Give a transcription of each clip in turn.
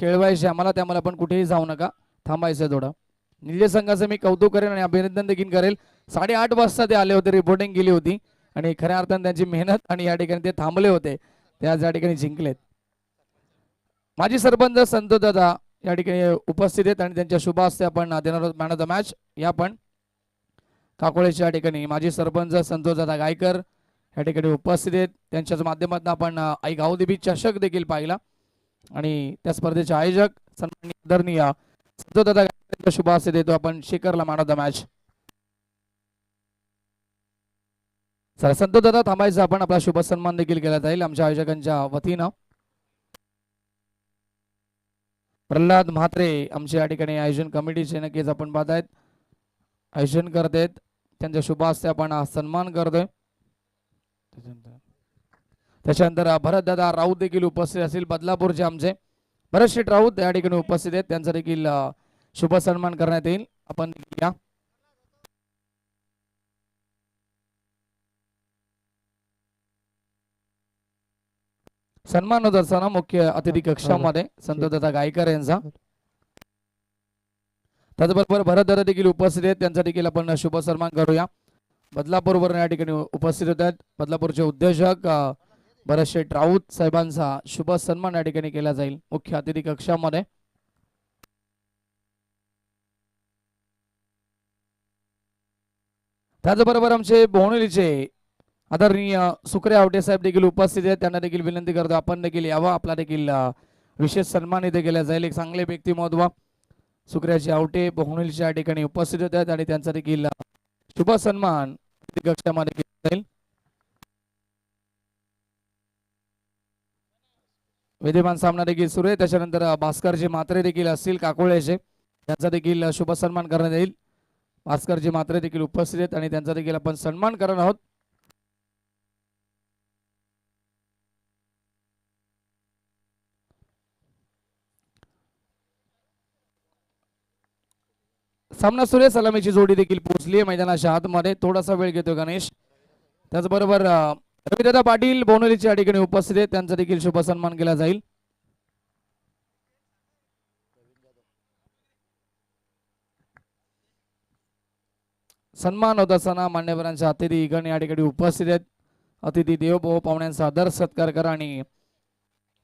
खेळवायचे आम्हाला, त्यामुळे आपण कुठेही जाऊ नका, थांबायचं थोडं. निले संघाचं मी कौतुक करेन आणि अभिनंदन देखील करेल. 8:30 वाजता ते आले होते, रिपोर्टिंग केली होती आणि खऱ्या अर्थाने त्यांची मेहनत आणि या ठिकाणी ते थांबले होते, ते आज या ठिकाणी जिंकलेत. माजी सरपंच संतोष दादा या ठिकाणी उपस्थित आहेत आणि त्यांच्या शुभ हस्ते आपण देणार आहोत मॅन ऑफ द मॅच. या पण काकोळेच्या ठिकाणी माजी सरपंच संतोष दादा गायकर या ठिकाणी उपस्थित आहेत. त्यांच्याच माध्यमातून आपण आई गावदेवी चषक देखील पाहिला आणि त्या स्पर्धेचे आयोजक सन्माननीय आदरणीय संतोष दादा गायकर शुभ हस्ते देतो आपण शेखरला man of the match. Sir Santosh दादा थांबायचं, आपण आपला शुभ सन्मान देखील केला जाईल आमच्या आयोजकांच्या वतीनं. प्रल्हाद म्हात्रे आमचे या ठिकाणी आयोजन कमिटीचे नक्कीच आपण पाहत आहेत, आयोजन करतायत, त्यांच्या शुभ हस्ते आपण सन्मान करतोय. त्याच्यानंतर भरत दादा राऊत देखील उपस्थित असतील, बदलापूरचे आमचे भरत शेठ राऊत या ठिकाणी उपस्थित आहेत, त्यांचा देखील शुभ सन्मान करण्यात येईल. आपण या सन्मान होत असताना मुख्य अतिथी कक्षामध्ये संतोष दादा गायकर यांचा, त्याचबरोबर भरत दादा देखील उपस्थित आहेत, त्यांचा देखील आपण शुभ सन्मान करूया. बदलापूरवरून या ठिकाणी उपस्थित होत आहेत बदलापूरचे उद्योजक भरत शेठ राऊत साहेबांचा शुभ सन्मान या ठिकाणी केला जाईल मुख्य अतिथी कक्षामध्ये. त्याचबरोबर आमचे बोहणेलीचे आदरणीय सुक्रे आवटे साहेब देखील उपस्थित आहेत, त्यांना देखील विनंती करतो आपण देखील यावं, आपला देखील विशेष सन्मान इथे केला जाईल. एक चांगले व्यक्तिमत्व सुक्रियाचे आवटे बोहणेलीच्या या ठिकाणी उपस्थित होत आहेत आणि त्यांचा देखील शुभ सन्मान कक्षामध्ये केला जाईल. विद्यमान सामना देखील सुरू आहे. त्याच्यानंतर भास्करजी मात्रे देखील असतील काकोळ्याचे, त्यांचा देखील शुभ सन्मान करण्यात येईल. भास्करजी मात्रे देखील उपस्थित आहेत आणि त्यांचा देखील आपण सन्मान करणार आहोत. सामना सुरू आहे, सलामीची जोडी देखील पोहोचली आहे मैदानाच्या आतमध्ये, थोडासा वेळ घेतो गणेश. त्याचबरोबर रविदादा पाटील बोनोलीच्या ठिकाणी उपस्थित आहेत, त्यांचा देखील शुभ सन्मान केला जाईल. सन्मान होत असताना मान्यवरांच्या अतिथी गण या ठिकाणी उपस्थित आहेत. अतिथी देवो पाहुण्यांचा आदर सत्कार करा आणि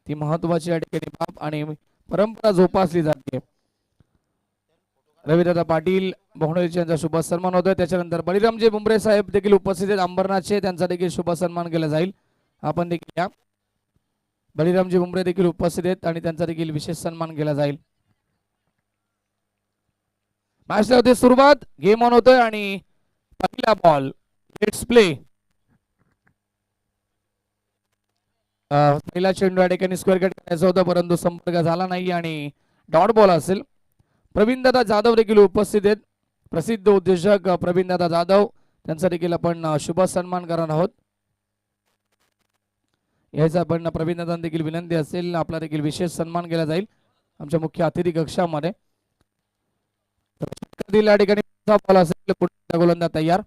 ती महत्वाची या ठिकाणी बाब आणि परंपरा जोपासली जाते. रविदादा पाटील बोहणेलीचे यांचा शुभ सन्मान होतोय. त्याच्यानंतर बळीरामजी बुंबरे साहेब देखील उपस्थित आहेत अंबरनाथचे, त्यांचा देखील शुभ सन्मान केला जाईल. आपण देखील या बळीरामजी बुंबरे देखील उपस्थित आहेत आणि त्यांचा देखील विशेष सन्मान केला जाईल. मॅचला होते सुरुवात, गेम ऑन होतोय आणि पहिला बॉल, लेट्स प्ले. पहिला चेंडू या ठिकाणी स्क्वेअर कट करायचा होता परंतु संपर्क झाला नाही आणि डॉट बॉल असेल. प्रवीणदादा जाधव देखील उपस्थित आहेत, प्रसिद्ध उद्योजक प्रवीणदादा जाधव, त्यांचा देखील आपण शुभ सन्मान करणार आहोत. याचा आपण प्रवीणदादा देखील विनंती असेल, आपला देखील विशेष सन्मान केला जाईल आमच्या मुख्य अतिथी कक्षामध्ये. या ठिकाणी बॉल असेल, पुढचा गोलंदाज तयार.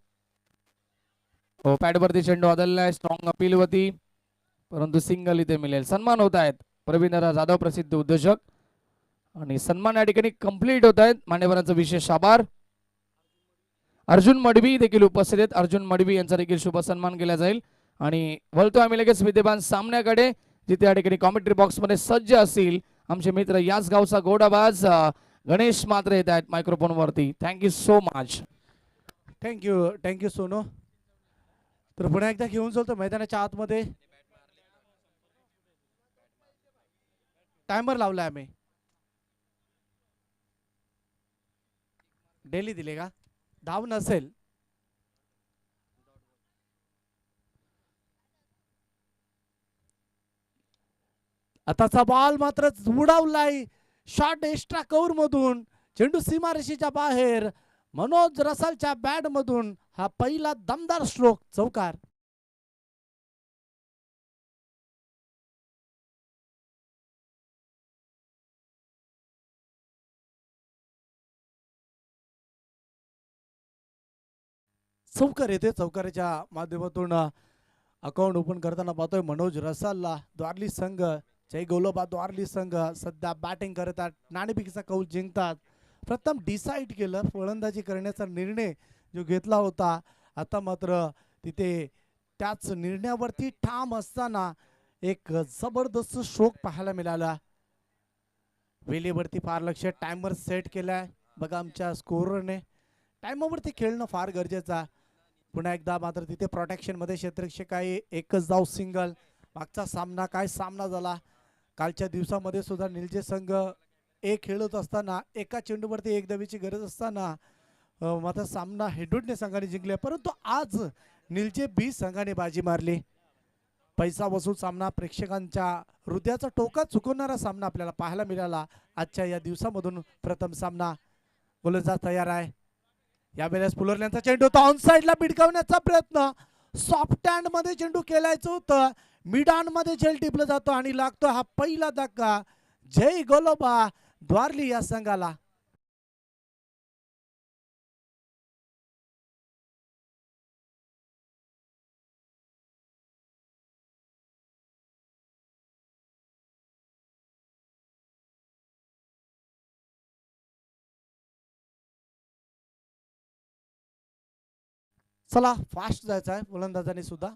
हो, पॅडवरती चेंडू आदळलाय, स्ट्रॉंग अपील वरती परंतु सिंगल इथे मिळेल. सन्मान होत आहेत प्रवीणदादा जाधव प्रसिद्ध उद्योजक आणि सन्मान या ठिकाणी कंप्लीट होत आहेत. मान्यवरांचा विशेष आभार. अर्जुन मडवी देखील उपस्थित आहेत, अर्जुन मडवी यांचा देखील शुभ सन्मान केला जाईल. आणि वळतो आम्ही लगेच विद्यमान सामन्याकडे, जिथे या ठिकाणी कॉमेंट्री बॉक्स मध्ये सज्ज असतील आमचे मित्र याच गावचा गोडाबाज गणेश मात्रे येत आहेत मायक्रोफोन वरती. Thank you so much. Thank you Sonu. तर पुन्हा एकदा घेऊन चलतो मैदानाच्या आतमध्ये. टायमर लावलाय आम्ही, डेली दिले का, धाव नसेल. आताचा बॉल मात्र उडावलाय, शॉट एक्स्ट्रा कव्हर मधून, चेंडू सीमारेषेच्या बाहेर, मनोज रसालच्या बॅट मधून हा पहिला दमदार स्ट्रोक, चौकार. चौकार येते. चौकाराच्या माध्यमातून अकाउंट ओपन करताना पाहतोय मनोज रसालला द्वारली संघ जय गोलोबा द्वारली संघ सध्या बॅटिंग करतात, नाणेफेकीचा कौल जिंकतात. प्रथम डिसाईड केलं, फलंदाजी करण्याचा निर्णय जो घेतला होता, आता मात्र तिथे त्याच निर्णयावरती ठाम असताना एक जबरदस्त स्ट्रोक पाहायला मिळाला. वेळेवरती फार लक्ष, टाइमर सेट केलाय बघा आमच्या स्कोररने. टाइमवरती खेळणं फार गरजेचं आहे. पुन्हा एकदा मात्र तिथे प्रोटेक्शन मध्ये क्षेत्ररक्षक आहे, एकच धाव सिंगल. मागचा सामना काय सामना झाला, कालच्या दिवसामध्ये सुद्धा निलजे संघ एक खेळत असताना एका चेंडूवरती एक धावेची गरज असताना मात्र सामना हेडूटने संघाने जिंकले. परंतु आज निलजे बी संघाने बाजी मारली. पैसा वसूल सामना, प्रेक्षकांच्या हृदयाचा टोका चुकवणारा सामना आपल्याला पाहायला मिळाला. आजच्या या दिवसामधून प्रथम सामना. गोलंदाज तयार आहे. यावेळेस पुलरल्यांचा चेंडू होता, ऑन साइडला भिडकावण्याचा प्रयत्न. सॉफ्ट हँड मध्ये चेंडू खेळायचं होतं, मिड हँड मध्ये झेल टिपलं जातो आणि लागतो हा पहिला धक्का. जय गोलोबा द्वारली या संघाला. चला फास्ट जायचं आहे गोलंदाजाने सुद्धा.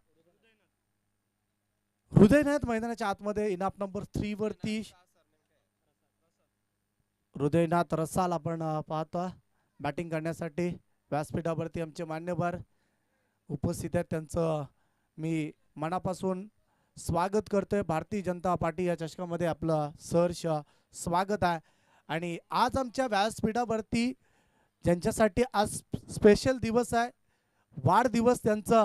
हृदयनाथ मैदानाच्या आतमध्ये इनाफ नंबर 3 वरती हृदयनाथ रसाल आपण पाहतो बॅटिंग करण्यासाठी. व्यासपीठावरती आमचे मान्यवर उपस्थित आहेत, त्यांचं मी मनापासून स्वागत करतोय. भारतीय जनता पार्टी या चषकामध्ये आपलं सहर्ष स्वागत आहे. आणि आज आमच्या व्यासपीठावरती ज्यांच्यासाठी आज स्पेशल दिवस आहे, वाढदिवस त्यांचा,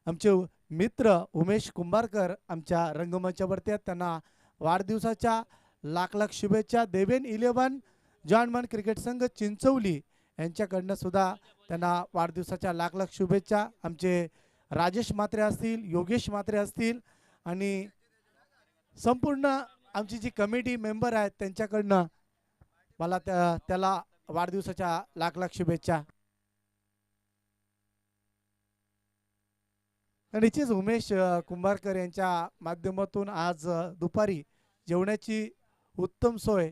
आमचे मित्र उमेश कुंभारकर आमच्या रंगमंचावरती आहेत. त्यांना वाढदिवसाच्या लाख लाख शुभेच्छा. देवेन 11 जॉनमन क्रिकेट संघ चिंचवली यांच्याकडनं सुद्धा त्यांना वाढदिवसाच्या लाख लाख शुभेच्छा. आमचे राजेश म्हात्रे असतील, योगेश म्हात्रे असतील आणि संपूर्ण आमची जी कमिटी मेंबर आहेत त्यांच्याकडनं मला त्याला वाढदिवसाच्या लाख लाख शुभेच्छा. निश्चित उमेश कुंभारकर यांच्या माध्यमातून आज दुपारी जेवणाची उत्तम सोय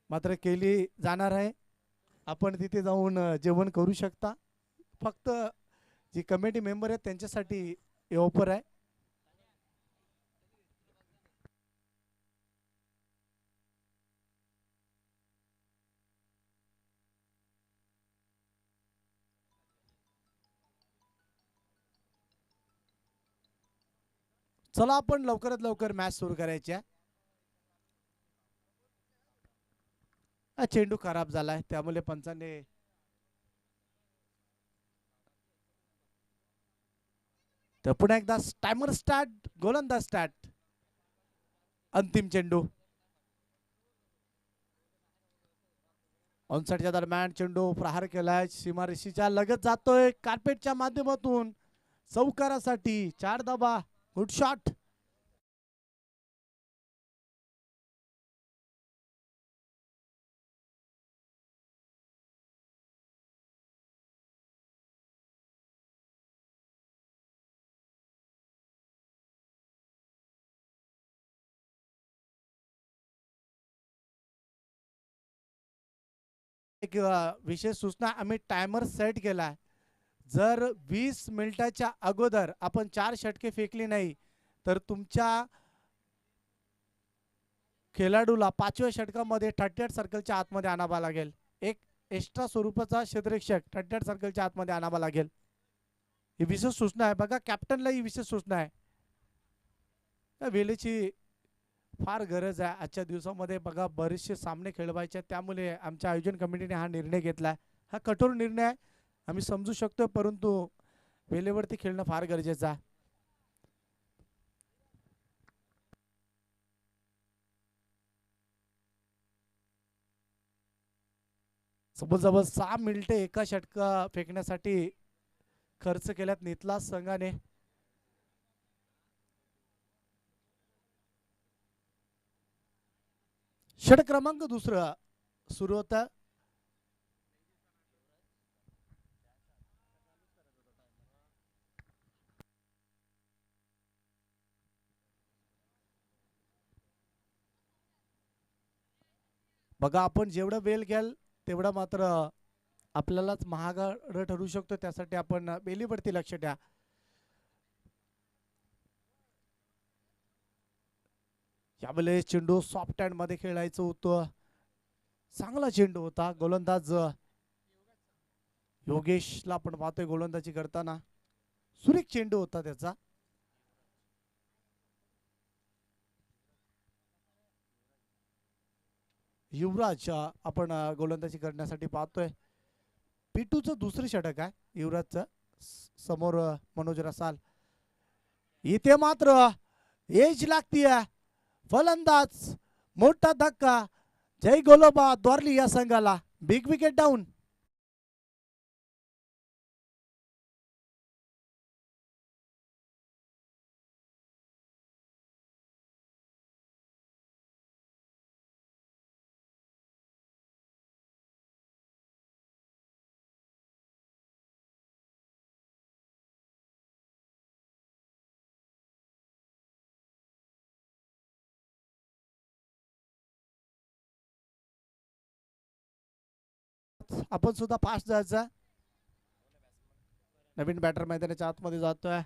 मात्र केली जाणार आहे. आपण तिथे जाऊन जेवण करू शकता. फक्त जी कमिटी मेंबर आहेत त्यांच्यासाठी हे ऑफर आहे. चला आपण लवकरात लवकर मॅच सुरू करायची आहे. चेंडू खराब झालाय त्यामुळे पंचाने तर पुन्हा एकदा टायमर स्टार्ट, गोलंदाज स्टार्ट. अंतिम चेंडू ऑनसाइडच्या दरम्यान चेंडू प्रहार केलाय, सीमारेषेच्या लगत जातोय, कार्पेटच्या माध्यमातून चौकारासाठी 4 धावा. Good shot. एक विशेष सूचना, आम्ही टायमर सेट केलाय. जर 20 मिनिटाच्या अगोदर आपण 4 षटके फेकली नाही तर तुमच्या खेळाडूला 5व्या षटकामध्ये 38 सर्कलच्या आतमध्ये आणावा लागेल. एक एक्स्ट्रा स्वरूपाचा क्षेत्ररक्षक 38 सर्कलच्या आतमध्ये आणावा लागेल. ही विशेष सूचना आहे बघा, कॅप्टनला ही विशेष सूचना आहे. वेळेची फार गरज आहे आजच्या दिवसामध्ये. बघा बरेचसे सामने खेळवायचे, त्यामुळे आमच्या आयोजन कमिटीने हा निर्णय घेतलाय. हा कठोर निर्णय आहे, आम्ही समजू शकतो, परंतु वेळेवरती खेळणं फार गरजेचं आहे. जवळजवळ 6 मिनिटे एका षटका फेकण्यासाठी खर्च केल्यात नितला संघाने. षटक क्रमांक 2 सुरू होता. बघा आपण जेवढं वेळ घ्याल तेवढं मात्र आपल्यालाच महाग ठरू शकतो, त्यासाठी आपण बेलीवरती लक्ष द्या. यावेळेस चेंडू सॉफ्ट हँड मध्ये खेळायचं होतं. चांगला चेंडू होता. गोलंदाज योगेशला आपण पाहतोय गोलंदाजी करताना. सुरेख चेंडू होता त्याचा. युवराज आपण गोलंदाजी करण्यासाठी पाहतोय. पिटूचं दुसरं षटक आहे युवराजचं. समोर मनोज रसाल. इथे मात्र एज लागतीये. फलंदाज मोठा धक्का. जय गोलोबा द्वारली या संघाला. Big wicket down. आपण सुद्धा फास्ट जायचं. नवीन बॅटर मैदानाच्या आतमध्ये जातोय.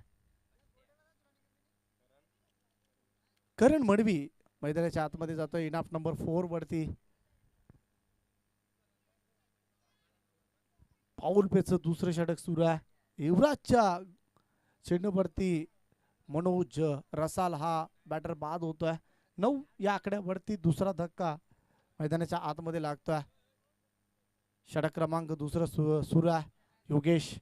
करण मडवी मैदानाच्या आतमध्ये जातोय. इनाफ नंबर 4 वरती. पाऊल पेच दुसरं षटक सुरू आहे. युवराजच्या चेंडूवरती मनोज रसाल हा बॅटर बाद होतोय. 9 या आकड्यावरती दुसरा धक्का मैदानाच्या आतमध्ये लागतोय. षटक क्रमांक दुसरं सुरू आहे. योगेश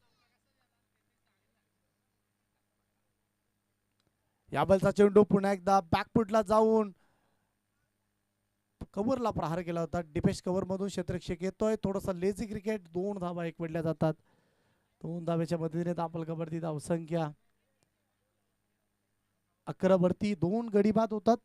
याबलचा चेंडू पुन्हा एकदा बॅकफुटला जाऊन कव्हरला प्रहार केला होता. डिफेन्स कव्हर मधून क्षेत्ररक्षक येतोय. थोडासा लेझी क्रिकेट. 2 धावा एकवटल्या जातात. 2 धावेच्या मदतीने दापलकावरती धावसंख्या 11 वरती 2 गडी बाद होतात.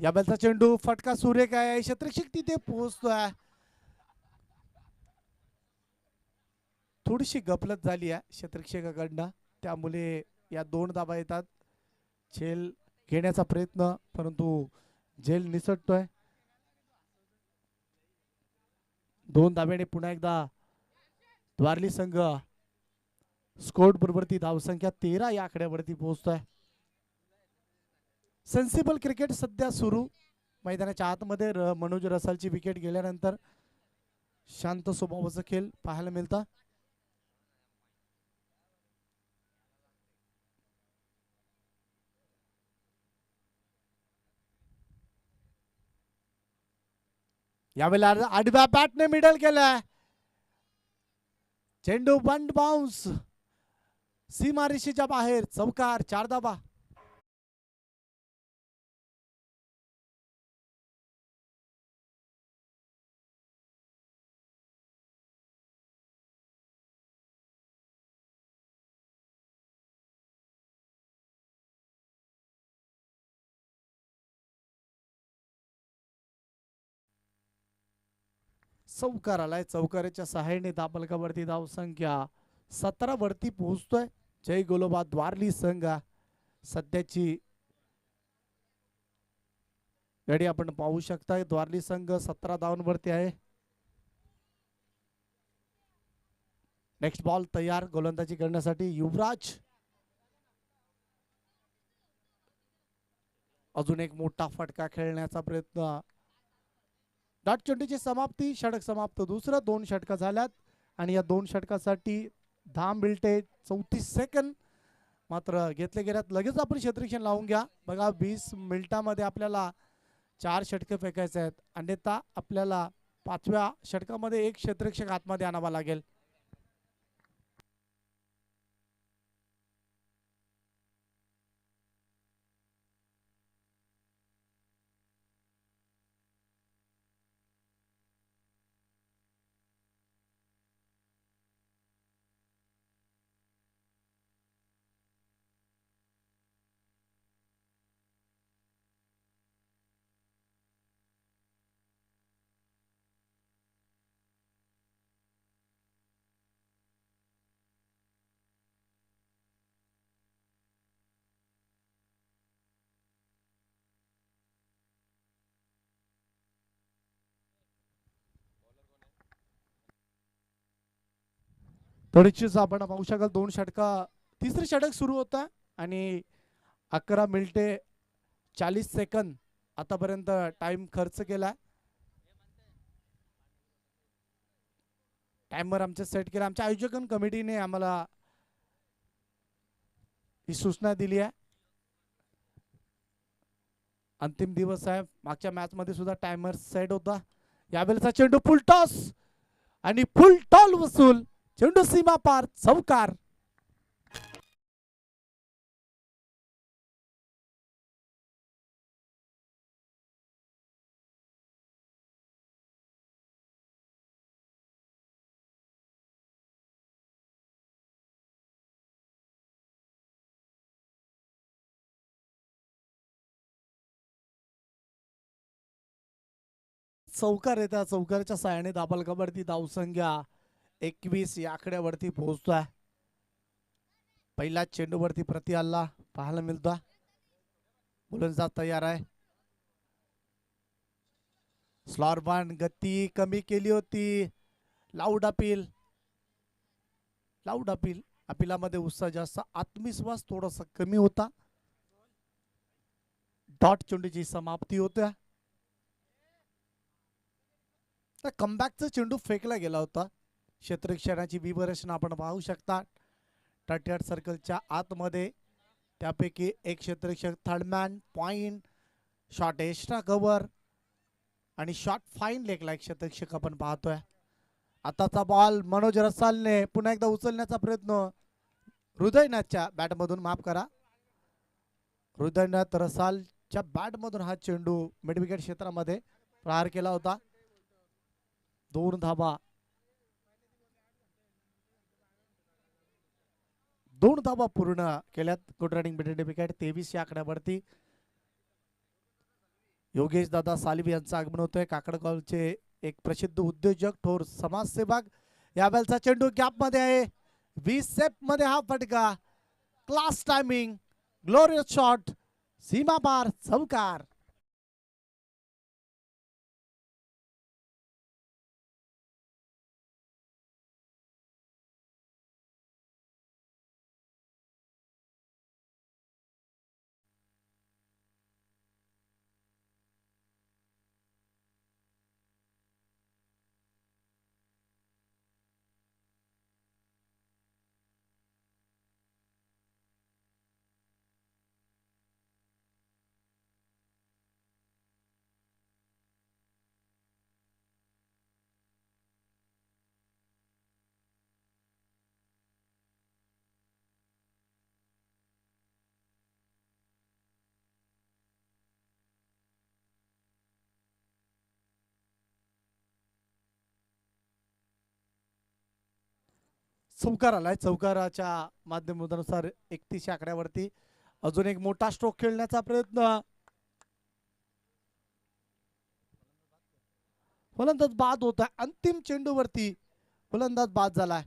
या बॅलचा चेंडू फटका सुरेख आहे. क्षेत्ररक्षक तिथे पोहोचतोय. थोडीशी गफलत झाली आहे क्षेत्ररक्षकाकडनं, त्यामुळे या 2 धावा येतात. झेल घेण्याचा प्रयत्न, परंतु झेल निसटतोय. 2 धाब्याने पुन्हा एकदा द्वारली संघ स्कोर बरोबर ती धावसंख्या 13 या आकड्यावरती पोहोचतोय. सेन्सिबल क्रिकेट सध्या सुरू. मैदानाच्या आतमध्ये मनोज रसालची विकेट गेल्यानंतर शांत स्वभावाचा खेळ पाहायला मिळतं. यावेळेला आडव्या बॅटने मिडल केलाय. चेंडू बंड बाउन्स सीमारेषेच्या बाहेर. चौकार. 4 धावा. चौकार आलाय. चौकाराच्या सहाय्याने दाबलकावरती धावसंख्या 17 वरती पोहोचतोय. जय गोलोबा द्वारली संघ सध्याची गडी आपण पाहू शकता. द्वारली संघ 17 धावांवरती आहे. नेक्स्ट बॉल तयार गोलंदाजी करण्यासाठी युवराज. अजून एक मोठा फटका खेळण्याचा प्रयत्न. डॉट चेंडूची समाप्ती. षटक समाप्त. दुसरं 2 षटका झाल्यात आणि या 2 षटकासाठी 10 मिनिटे 34 सेकंद मात्र घेतले गेल्यात. लगेच आपण क्षेत्ररक्षण लावून घ्या. बघा 20 मिनिटांमध्ये आपल्याला 4 षटके फेकायचे आहेत. अन्यथा आपल्याला 5व्या षटकामध्ये 1 क्षेत्ररक्षक आतमध्ये आणावा लागेल. त्वरितच आपण पाहू शकाल 2 षटका, तिसरी षटक सुरू होतं आणि 11 मिनिटे 40 सेकंद आतापर्यंत टाइम खर्च केला. टाइमर आमच्या सेट केला. आमच्या आयोजन कमिटीने आम्हाला ही सूचना दिली आहे. अंतिम दिवस आहे. मागच्या मॅच मध्ये सुद्धा टाइमर सेट होता. यावेळेचा चेंडू फुल टॉस आणि फुल टॉल वसूल, चेंडू सीमा पार, चौकार. चौकार आहे. त्या चौकाराच्या साहाय्याने दाबलकावरती धावसंख्या 21 या आकड्यावरती पोहोचतोय. पहिला चेंडूवरती प्रति हल्ला पाहायला मिळतोय. गोलंदाज तयार आहे. स्लॉरबॉन गती कमी केली होती. Loud appeal, loud appeal. अपिलामध्ये उत्साह जास्त, आत्मविश्वास थोडासा कमी होता. डॉट चेंडूची समाप्ती होत्या. कमबॅकचा चेंडू फेकला गेला होता. क्षेत्ररक्षणाची विवरेचना आपण पाहू शकता. 38 सर्कलच्या आतमध्ये त्यापैकी एक क्षेत्ररक्षक third man point, short extra cover आणि शॉट फाईन लेगला एक क्षेत्ररक्षक आपण पाहतोय. आताचा बॉल मनोज रसालने पुन्हा एकदा उचलण्याचा प्रयत्न, हृदयनाथच्या बॅटमधून, माफ करा, हृदयनाथ रसालच्या बॅटमधून हा चेंडू मिडविकेट क्षेत्रामध्ये प्रहार केला होता. 2 धाबा, 2 धाबा पूर्ण केल्यात. गुड रनिंग मिड विकेट 23 या आकड्यावरती. योगेश दादा सालिब यांचं आगमन होतंय. काकडगावचे एक प्रसिद्ध उद्योजक, थोर समाजसेवक. यावेळेचा चेंडू गॅप मध्ये आहे. 20 सेप मध्ये हा फटका, क्लास टायमिंग, ग्लोरियस शॉट, सीमा पार, चौकार. चौकार आलाय. चौकाराच्या माध्यमानुसार 31 आकड्यावरती अजून एक मोठा स्ट्रोक खेळण्याचा प्रयत्न. फलंदाज बाद होता. अंतिम चेंडूवरती फलंदाज बाद झालाय.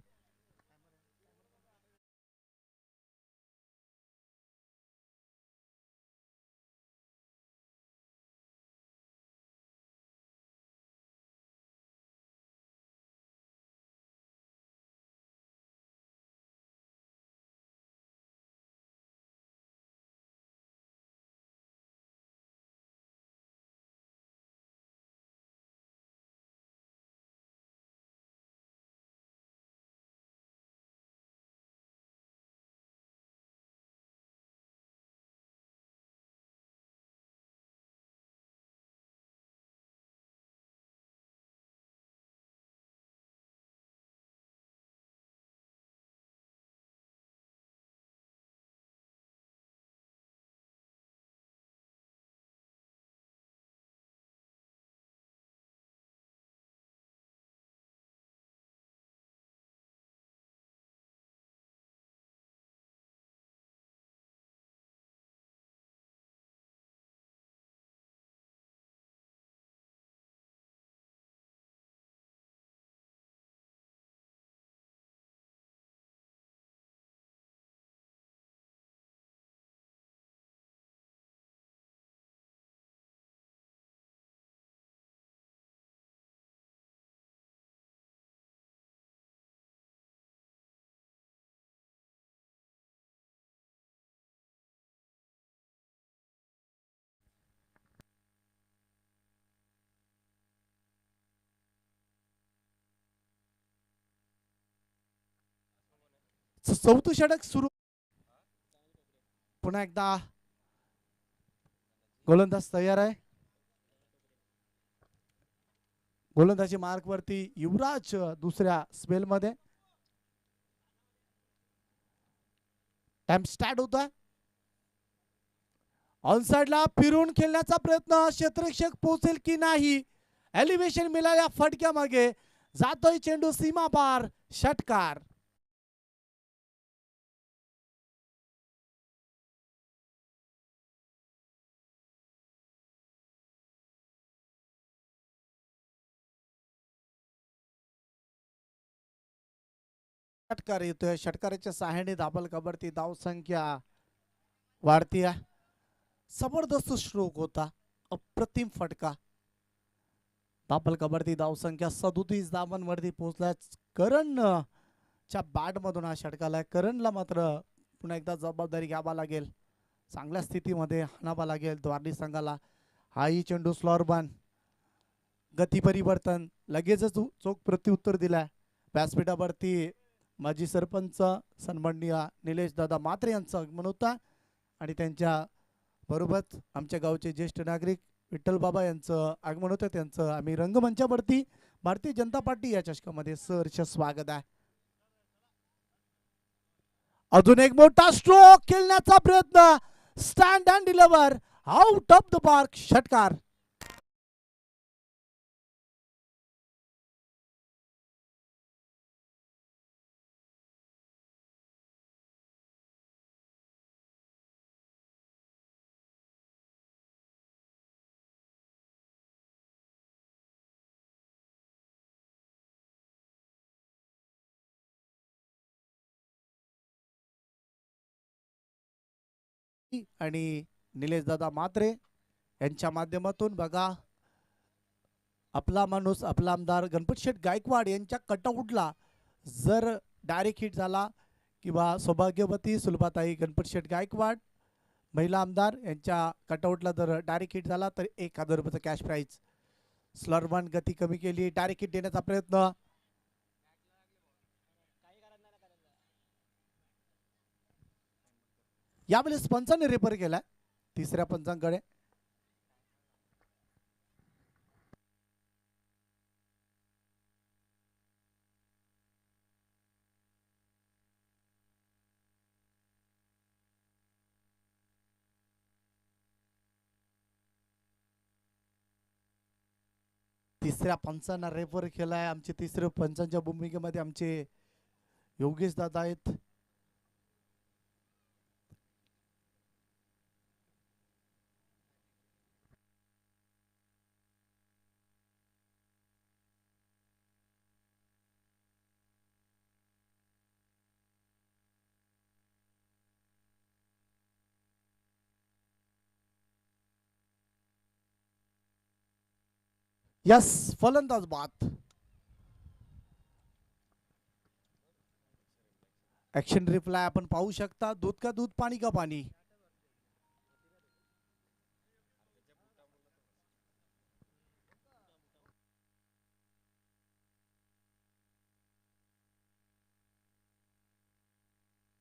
चौथं षटक सुरू. पुन्हा एकदा गोलंदाज तयार आहे. गोलंदाजी मार्क वरती युवराज दुसऱ्या स्पेल मध्ये. टाइम स्टार्ट होता. ऑन साइडला फिरून खेळण्याचा प्रयत्न, क्षेत्ररक्षक पोहोचेल की नाही. एलिव्हेशन मिळाल्या फटक्या मागे जातोय चेंडू सीमा पार. षटकार. षटकार येतोय. षटकाराच्या सहाय्याने दाबल कबडती धाव संख्या वाढती आहे. जबरदस्त स्ट्रोक होता. अप्रतिम फटका. दाबल कबडती धाव संख्या 37 धावांवरती पोहोचलाय. करण च्या बॅट मधून हा षटकाला. करणला मात्र पुन्हा एकदा जबाबदारी घ्यावा लागेल. चांगल्या स्थितीमध्ये हाणावा लागेल द्वारली संघाला. हाही चेंडू स्लॉर बन. गती परिवर्तन लगेचच चोख प्रत्युत्तर दिलाय. व्यासपीठावरती माजी सरपंच सन्माननीय निलेश दादा मात्रे यांचं आगमन होता आणि त्यांच्या बरोबर आमच्या गावचे ज्येष्ठ नागरिक विठ्ठल बाबा यांचं आगमन होतं. त्यांचं आम्ही रंगमंचावरती भारतीय जनता पार्टी या चषकामध्ये सहर्ष स्वागत आहे. अजून एक मोठा स्ट्रोक खेळण्याचा प्रयत्न. Stand and deliver out of the park. षटकार. आणि निलेश दादा मात्रे यांच्या माध्यमातून बघा आपला माणूस आपला आमदार गणपत शेठ गायकवाड यांच्या कटआउटला जर डायरेक्ट हिट झाला किंवा सौभाग्यवती सुलभाताई गणपत शेठ गायकवाड महिला आमदार यांच्या कटआउटला जर डायरेक्ट हिट झाला तर 1000 रुपयाचं कॅश प्राइज. स्लरवन गती कमी केली. डायरेक्ट हिट देण्याचा प्रयत्न. यावेळेस पंचाने रेफर केला. तिसऱ्या पंचांकडे. तिसऱ्या पंचांना रेफर केलाय. आमचे तिसऱ्या पंचांच्या भूमिकेमध्ये आमचे योगेश दादा आहेत. यस फलंदाज बाद. ऍक्शन रिप्लाय आपण पाहू शकता. दूध का दूध पाणी का पाणी.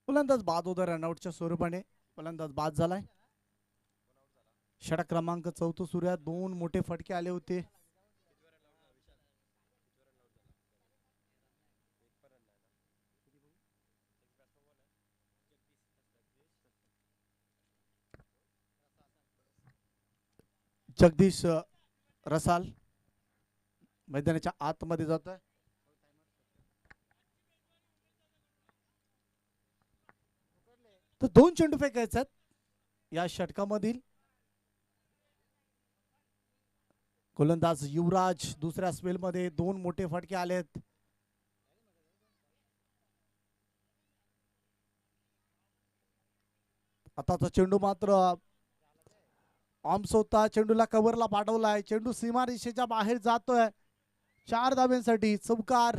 फलंदाज बाद होता. रनआउटच्या स्वरूपाने फलंदाज बाद झालाय. षटक क्रमांक 4 सुरू आहे. 2 मोठे फटके आले होते. जगदीश रसाल मैदानाच्या आतमध्ये जात आहे. तर 2 चेंडू फेकायचे आहेत या षटकामधील. गोलंदाज युवराज दुसऱ्या स्पेल मध्ये 2 मोठे फटके आलेत. आताचा चेंडू मात्र ऑम्स होता. चेंडूला कव्हरला पाठवलाय. चेंडू सीमारेषेच्या बाहेर जातोय. 4 धाब्यांसाठी चौकार.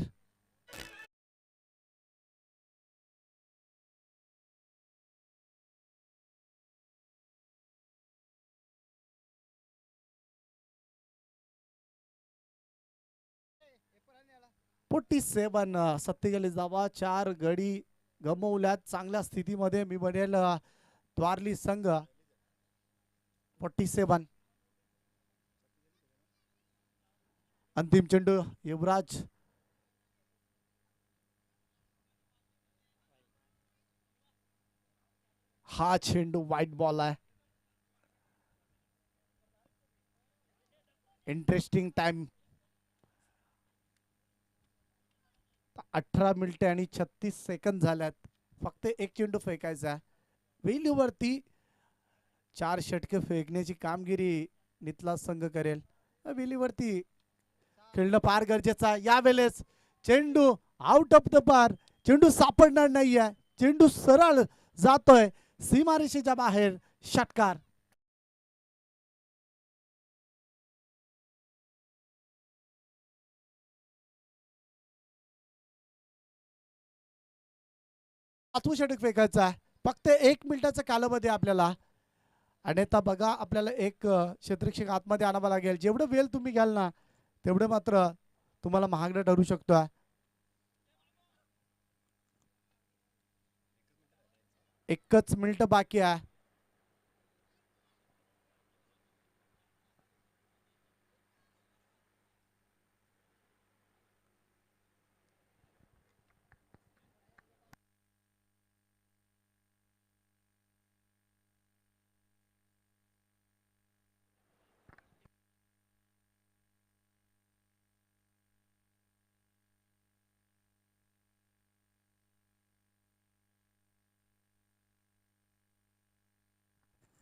पोटी 7 47 धावा 4 गडी गमवल्यात. चांगल्या स्थितीमध्ये मी म्हणेल द्वारली संघ 47. अंतिम चेंडू युवराज. हा चेंडू वाईट बॉल आहे. Interesting time. 18 मिनिटे आणि 36 सेकंद झाल्यात. फक्त एक चेंडू फेकायचा आहे. वेलीवरती 4 षटके फेकण्याची कामगिरी नितला संघ करेल. वेलीवरती खेळणं फार गरजेचं आहे. यावेळेस चेंडू आउट ऑफ द पार. चेंडू सापडणार नाहीये. चेंडू सरळ जातोय सीमारेषेच्या बाहेर. षटकार. पाचवं षटक फेकायचं आहे. फक्त 1 मिनिटाचा कालावधी आपल्याला. आणि आता बघा आपल्याला एक क्षेत्ररक्षक आतमध्ये आणावं लागेल. जेवढं वेळ तुम्ही घ्याल ना तेवढं मात्र तुम्हाला महागडं ठरू शकतो. एकच मिनिट बाकी आहे.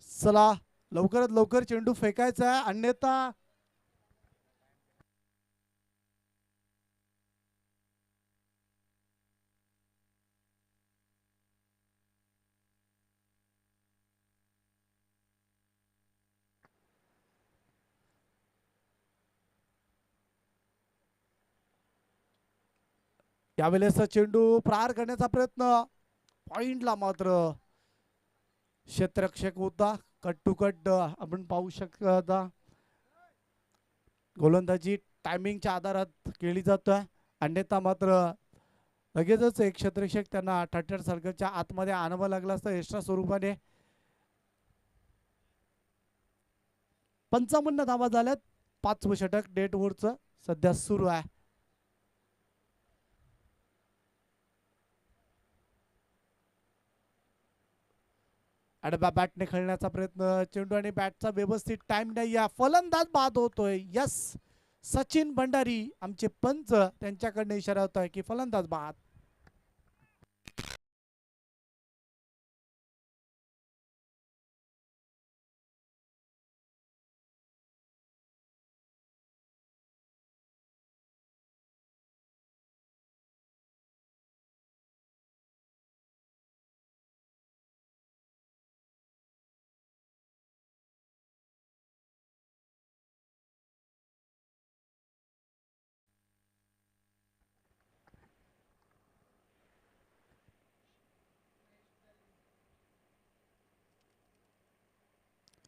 चला लवकरात लवकर चेंडू फेकायचा आहे. अन्यथा यावेळेस चेंडू प्रहार करण्याचा प्रयत्न. पॉइंटला मात्र क्षेत्ररक्षक होता. कट टू कट आपण पाहू शकता. गोलंदाजी टायमिंगच्या आधारात केली जातोय. अन्यथा मात्र लगेचच एक क्षेत्ररक्षक त्यांना 30 सर्कलच्या आतमध्ये आणावं लागलं असतं एक्स्ट्रा स्वरूपाने. 55 धावा झाल्यात. 5वं षटक डेट ओव्हरचं सध्या सुरू आहे. आडव्या बॅटने खेळण्याचा प्रयत्न. चेंडू आणि बॅटचा व्यवस्थित टाइम नाही आहे. फलंदाज बाद होतोय. यस, सचिन भंडारी आमचे पंच त्यांच्याकडनं इशारा होतोय की फलंदाज बाद.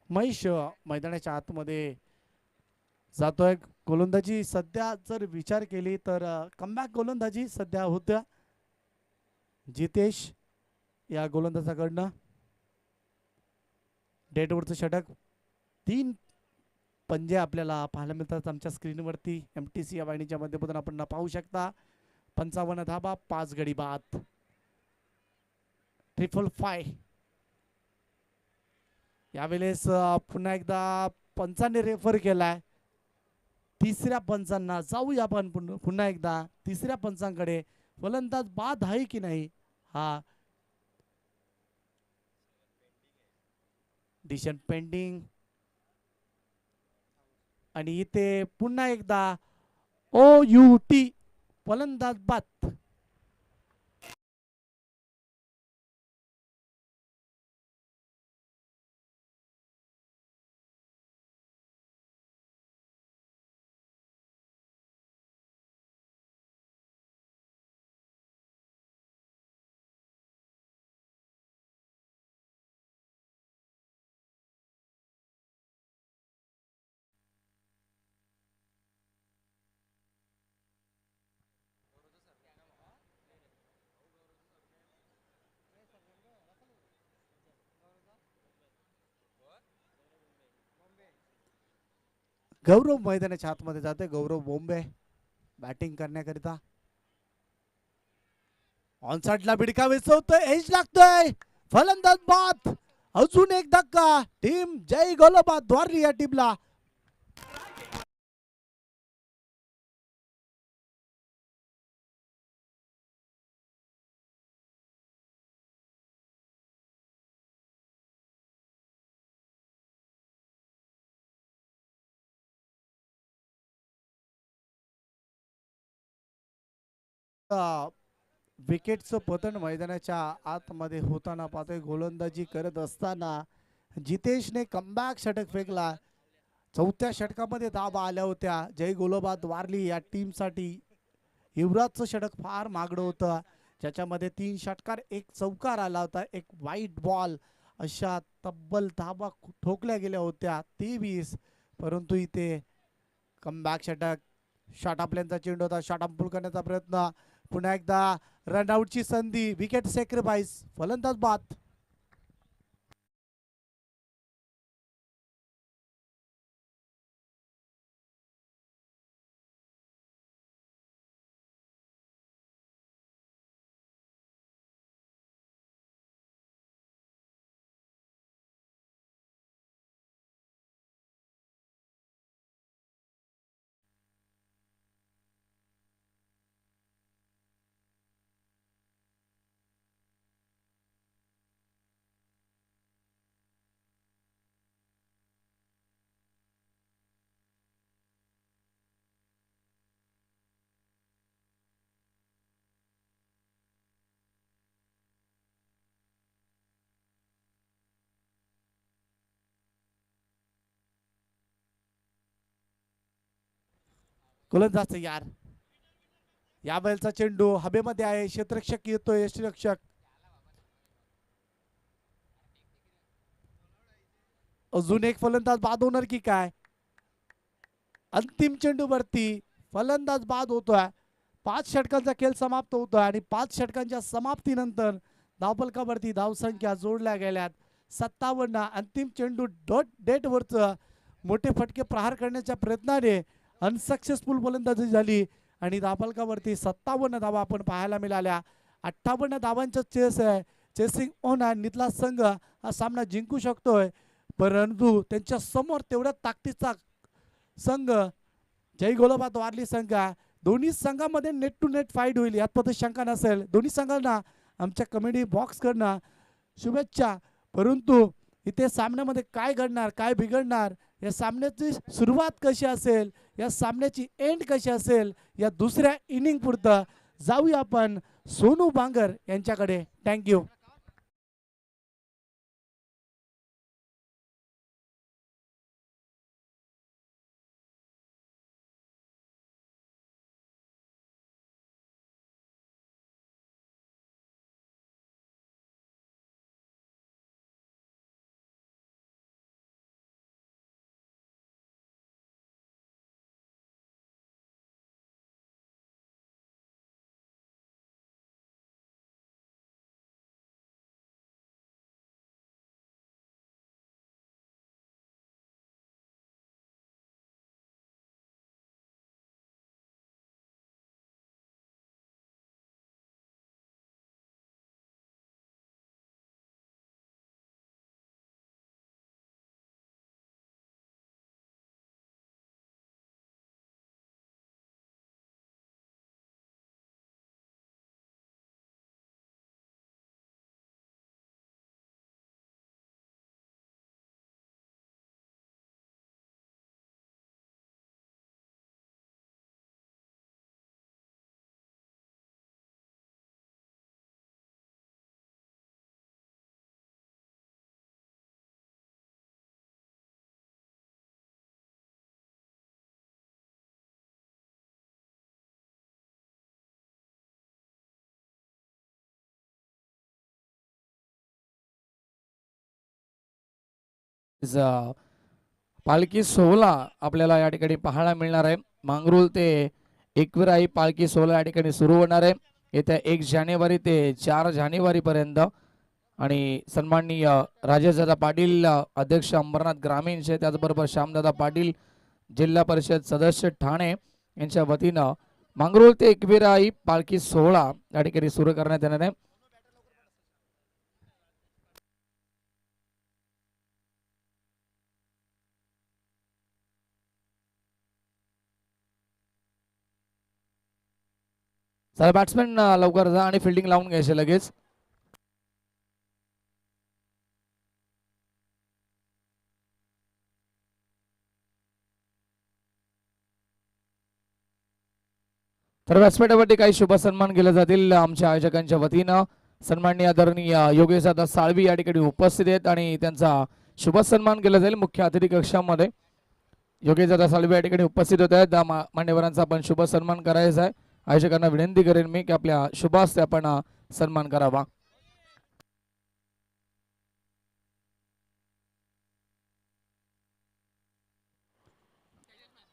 महेश मैदानाच्या आतमध्ये जातोय. गोलंदाजी सध्या जर विचार केली तर कमबॅक गोलंदाजी सध्या होत्या जितेश या गोलंदाजाकडनं. डेट ओव्हरचं षटक. 3 पंजे आपल्याला पाहायला मिळतात आमच्या स्क्रीनवरती. MTC या वाहिनीच्या माध्यमातून आपण पाहू शकता. 55 धाबा, 5 गडी बाद. 555. यावेळेस पुन्हा एकदा पंचांनी रेफर केलाय. तिसऱ्या पंचांना जाऊया आपण पुन्हा एकदा तिसऱ्या पंचांकडे. फलंदाज बाद आहे की नाही हा डिसिजन पेंडिंग. आणि इथे पुन्हा एकदा OUT फलंदाज बाद. गौरव मैदानाच्या आतमध्ये जाते. गौरव बोंबे बॅटिंग करण्याकरिता. ऑनसाइडला बिडका वेचवतोय, एज लागतोय, फलंदाज बाद. अजून एक धक्का. टीम जय गोलोबाद द्वारली या टीमला. विकेटचं पतन मैदानाच्या आतमध्ये होताना पाहतोय. गोलंदाजी करत असताना जितेशने कमबॅक षटक फेकला. चौथ्या षटकामध्ये धावा आल्या होत्या जय गोलोबाद वारली या टीमसाठी. युवराजचं षटक फार मागडं होतं, ज्याच्यामध्ये 3 षटकार 1 चौकार आला होता, 1 वाईट बॉल अशा तब्बल धावा ठोकल्या गेल्या होत्या 23. परंतु इथे कमबॅक षटक. शॉट आपल्यांचा चेंडू होता, शॉट अंपुल करण्याचा प्रयत्न. पुन्हा एकदा रनआउटची संधी. विकेट सॅक्रिफाईस, फलंदाज बाद. गोलंदाज तयार. या बैलचा चेंडू हवेमध्ये आहे. क्षेत्ररक्षक येतोय, यष्टीरक्षक. अजून एक फलंदाज बाद होणार की काय? अंतिम चेंडूवरती फलंदाज बाद होतोय. 5 षटकांचा खेळ समाप्त होतोय आणि 5 षटकांच्या समाप्तीनंतर धावफलकावरती धावसंख्या जोडल्या गेल्यात 57. अंतिम चेंडू डेट वरच मोठे फटके प्रहार करण्याच्या प्रयत्नाने अनसक्सेसफुल फलंदाजी झाली आणि धावफलकावरती 57 धावा आपण पाहायला मिळाल्या. 58 धावांचं चेस आहे. चेसिंग ऑन आहे. नितला संघ हा सामना जिंकू शकतोय, परंतु त्यांच्या समोर तेवढ्या ताकदीचा संघ जय गोलोबाद वारली संघ. दोन्ही संघामध्ये नेट टू नेट फाईट होईल यात पद शंका नसेल. दोन्ही संघांना आमच्या कमेडी बॉक्स कडनं शुभेच्छा. परंतु इथे सामन्यामध्ये काय घडणार, काय बिघडणार, या सामन्याची सुरुवात कशी असेल, या सामन्याची एंड कशी असेल, या दुसऱ्या इनिंग पुरतं जाऊया आपण सोनू बांगर यांच्याकडे. थँक्यू. पालखी सोहळा आपल्याला या ठिकाणी पाहायला मिळणार आहे. मांगरुळ ते एकविराई पालखी सोहळा या ठिकाणी सुरू होणार आहे येत्या 1 जानेवारी ते 4 जानेवारी पर्यंत. आणि सन्माननीय राजेशदादा पाटील अध्यक्ष अंबरनाथ ग्रामीणचे, त्याचबरोबर श्यामदादा पाटील जिल्हा परिषद सदस्य ठाणे यांच्या वतीनं मांगरोळ ते एकविरा ही पालखी सोहळा या ठिकाणी सुरू करण्यात येणार आहे. चला बॅट्समॅन लवकर जा आणि फिल्डिंग लावून घ्यायचे लगेच. तर व्यासपीठावरती काही शुभ सन्मान केले जातील आमच्या आयोजकांच्या वतीनं. सन्माननीय आदरणीय योगेश दादा साळवी या ठिकाणी उपस्थित आहेत आणि त्यांचा शुभ सन्मान केला जाईल मुख्य अतिथी कक्षामध्ये. योगेश दादा साळवी या ठिकाणी उपस्थित होत आहेत. मान्यवरांचा आपण शुभ सन्मान करायचा आहे. आयोजकांना विनंती करेन मी की आपल्या शुभ हस्ते आपण सन्मान करावा.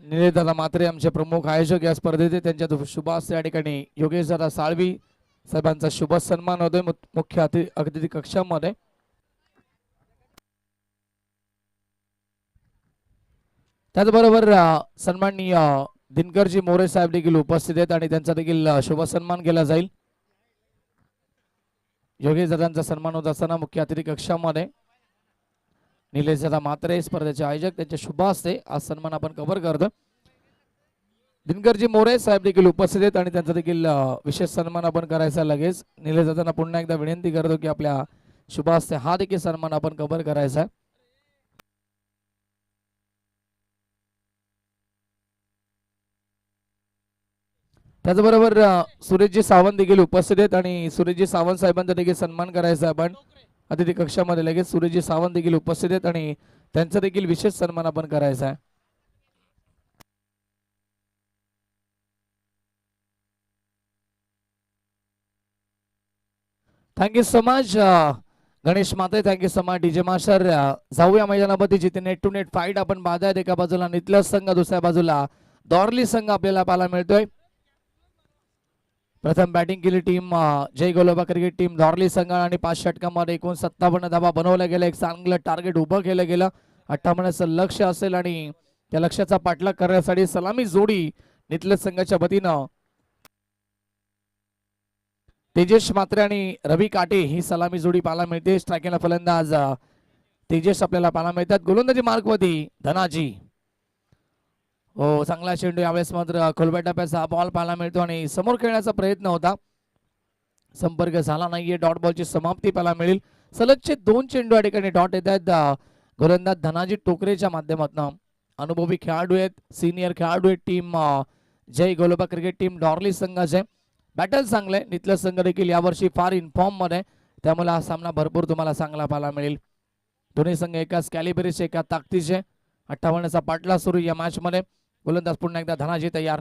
निलेश दादा मात्रे आमचे प्रमुख आयोजक या स्पर्धेचे, त्यांच्या शुभ हस्ते या ठिकाणी योगेश दादा साळवी साहेबांचा शुभ सन्मान होतोय मुख्य अतिथी कक्षामध्ये. त्याचबरोबर सन्माननीय दिनकरजी मोरे साहेब देखील उपस्थित आहेत आणि त्यांचा देखील शुभ सन्मान केला जाईल. योगेश दादांचा सन्मान होत असताना मुख्य अतिथी कक्षामध्ये निलेश दादा मात्रे स्पर्धेचे आयोजक, त्यांच्या शुभ हस्ते आज सन्मान आपण कव्हर करतो. दिनकरजी मोरे साहेब देखील उपस्थित आहेत आणि त्यांचा देखील विशेष सन्मान आपण करायचा लगेच. निलेश दादांना पुन्हा एकदा विनंती करतो की आपल्या शुभ हस्ते हा देखील सन्मान आपण कव्हर करायचा आहे. त्याचबरोबर सुरेशजी सावंत देखील उपस्थित आहेत आणि सुरेशजी सावंत साहेबांचा देखील सन्मान करायचा आपण अतिथी कक्षामध्ये लगेच. सुरेशजी सावंत देखील उपस्थित आहेत आणि त्यांचा देखील विशेष सन्मान आपण करायचा आहे. थँक्यू सो मच गणेश माते, thank you so much DJ master. जाऊया मैदानामध्ये जिथे नेट टू नेट फाईट आपण पाहतायत. एका बाजूला नितलस संघ, दुसऱ्या बाजूला दॉर्ली संघ आपल्याला पाहायला मिळतोय. प्रथम बॅटिंग केली टीम जय गोलोबा क्रिकेट टीम दॉर्ली संघ आणि 5 षटकांमध्ये 59 धावा बनवल्या गेल्या. एक चांगलं टार्गेट उभं केलं गेलं. 58चं लक्ष असेल आणि त्या लक्ष्याचा पाठलाग करण्यासाठी सलामी जोडी नितलस संघाच्या वतीनं तेजेश मात्रे आणि रवी काटे ही सलामी जोडी पाहायला मिळते. स्ट्रायकिंगला फलंदाज तेजेश आपल्याला पाहायला मिळतात. गोलंदाजी मार्कवरती धनाजी. हो, चांगला चेंडू यावेळेस मात्र खोलब्या टप्प्याचा बॉल पाहायला मिळतो आणि समोर खेळण्याचा प्रयत्न होता, संपर्क झाला नाहीये. डॉट बॉलची समाप्ती पाहायला मिळेल. सलगचे 2 चेंडू या ठिकाणी डॉट येत आहेत. गोलंदाज धनाजी टोकरेच्या माध्यमातून. अनुभवी खेळाडू आहेत, सिनियर खेळाडू आहेत टीम जय गोलोबा क्रिकेट टीम डॉर्ली संघाचे. बॅटल चांगले. नितलस संघ देखील यावर्षी फार इन्फॉर्म मध्ये, त्यामुळे हा सामना भरपूर तुम्हाला चांगला पाहायला मिळेल. दोन्ही संघ एकाच कॅलिबरीचे, एका ताकदीचे. 58चा पाठला सुरू या मॅच मध्ये. गोलंदाज पुन्हा एकदा धनाजी तयार.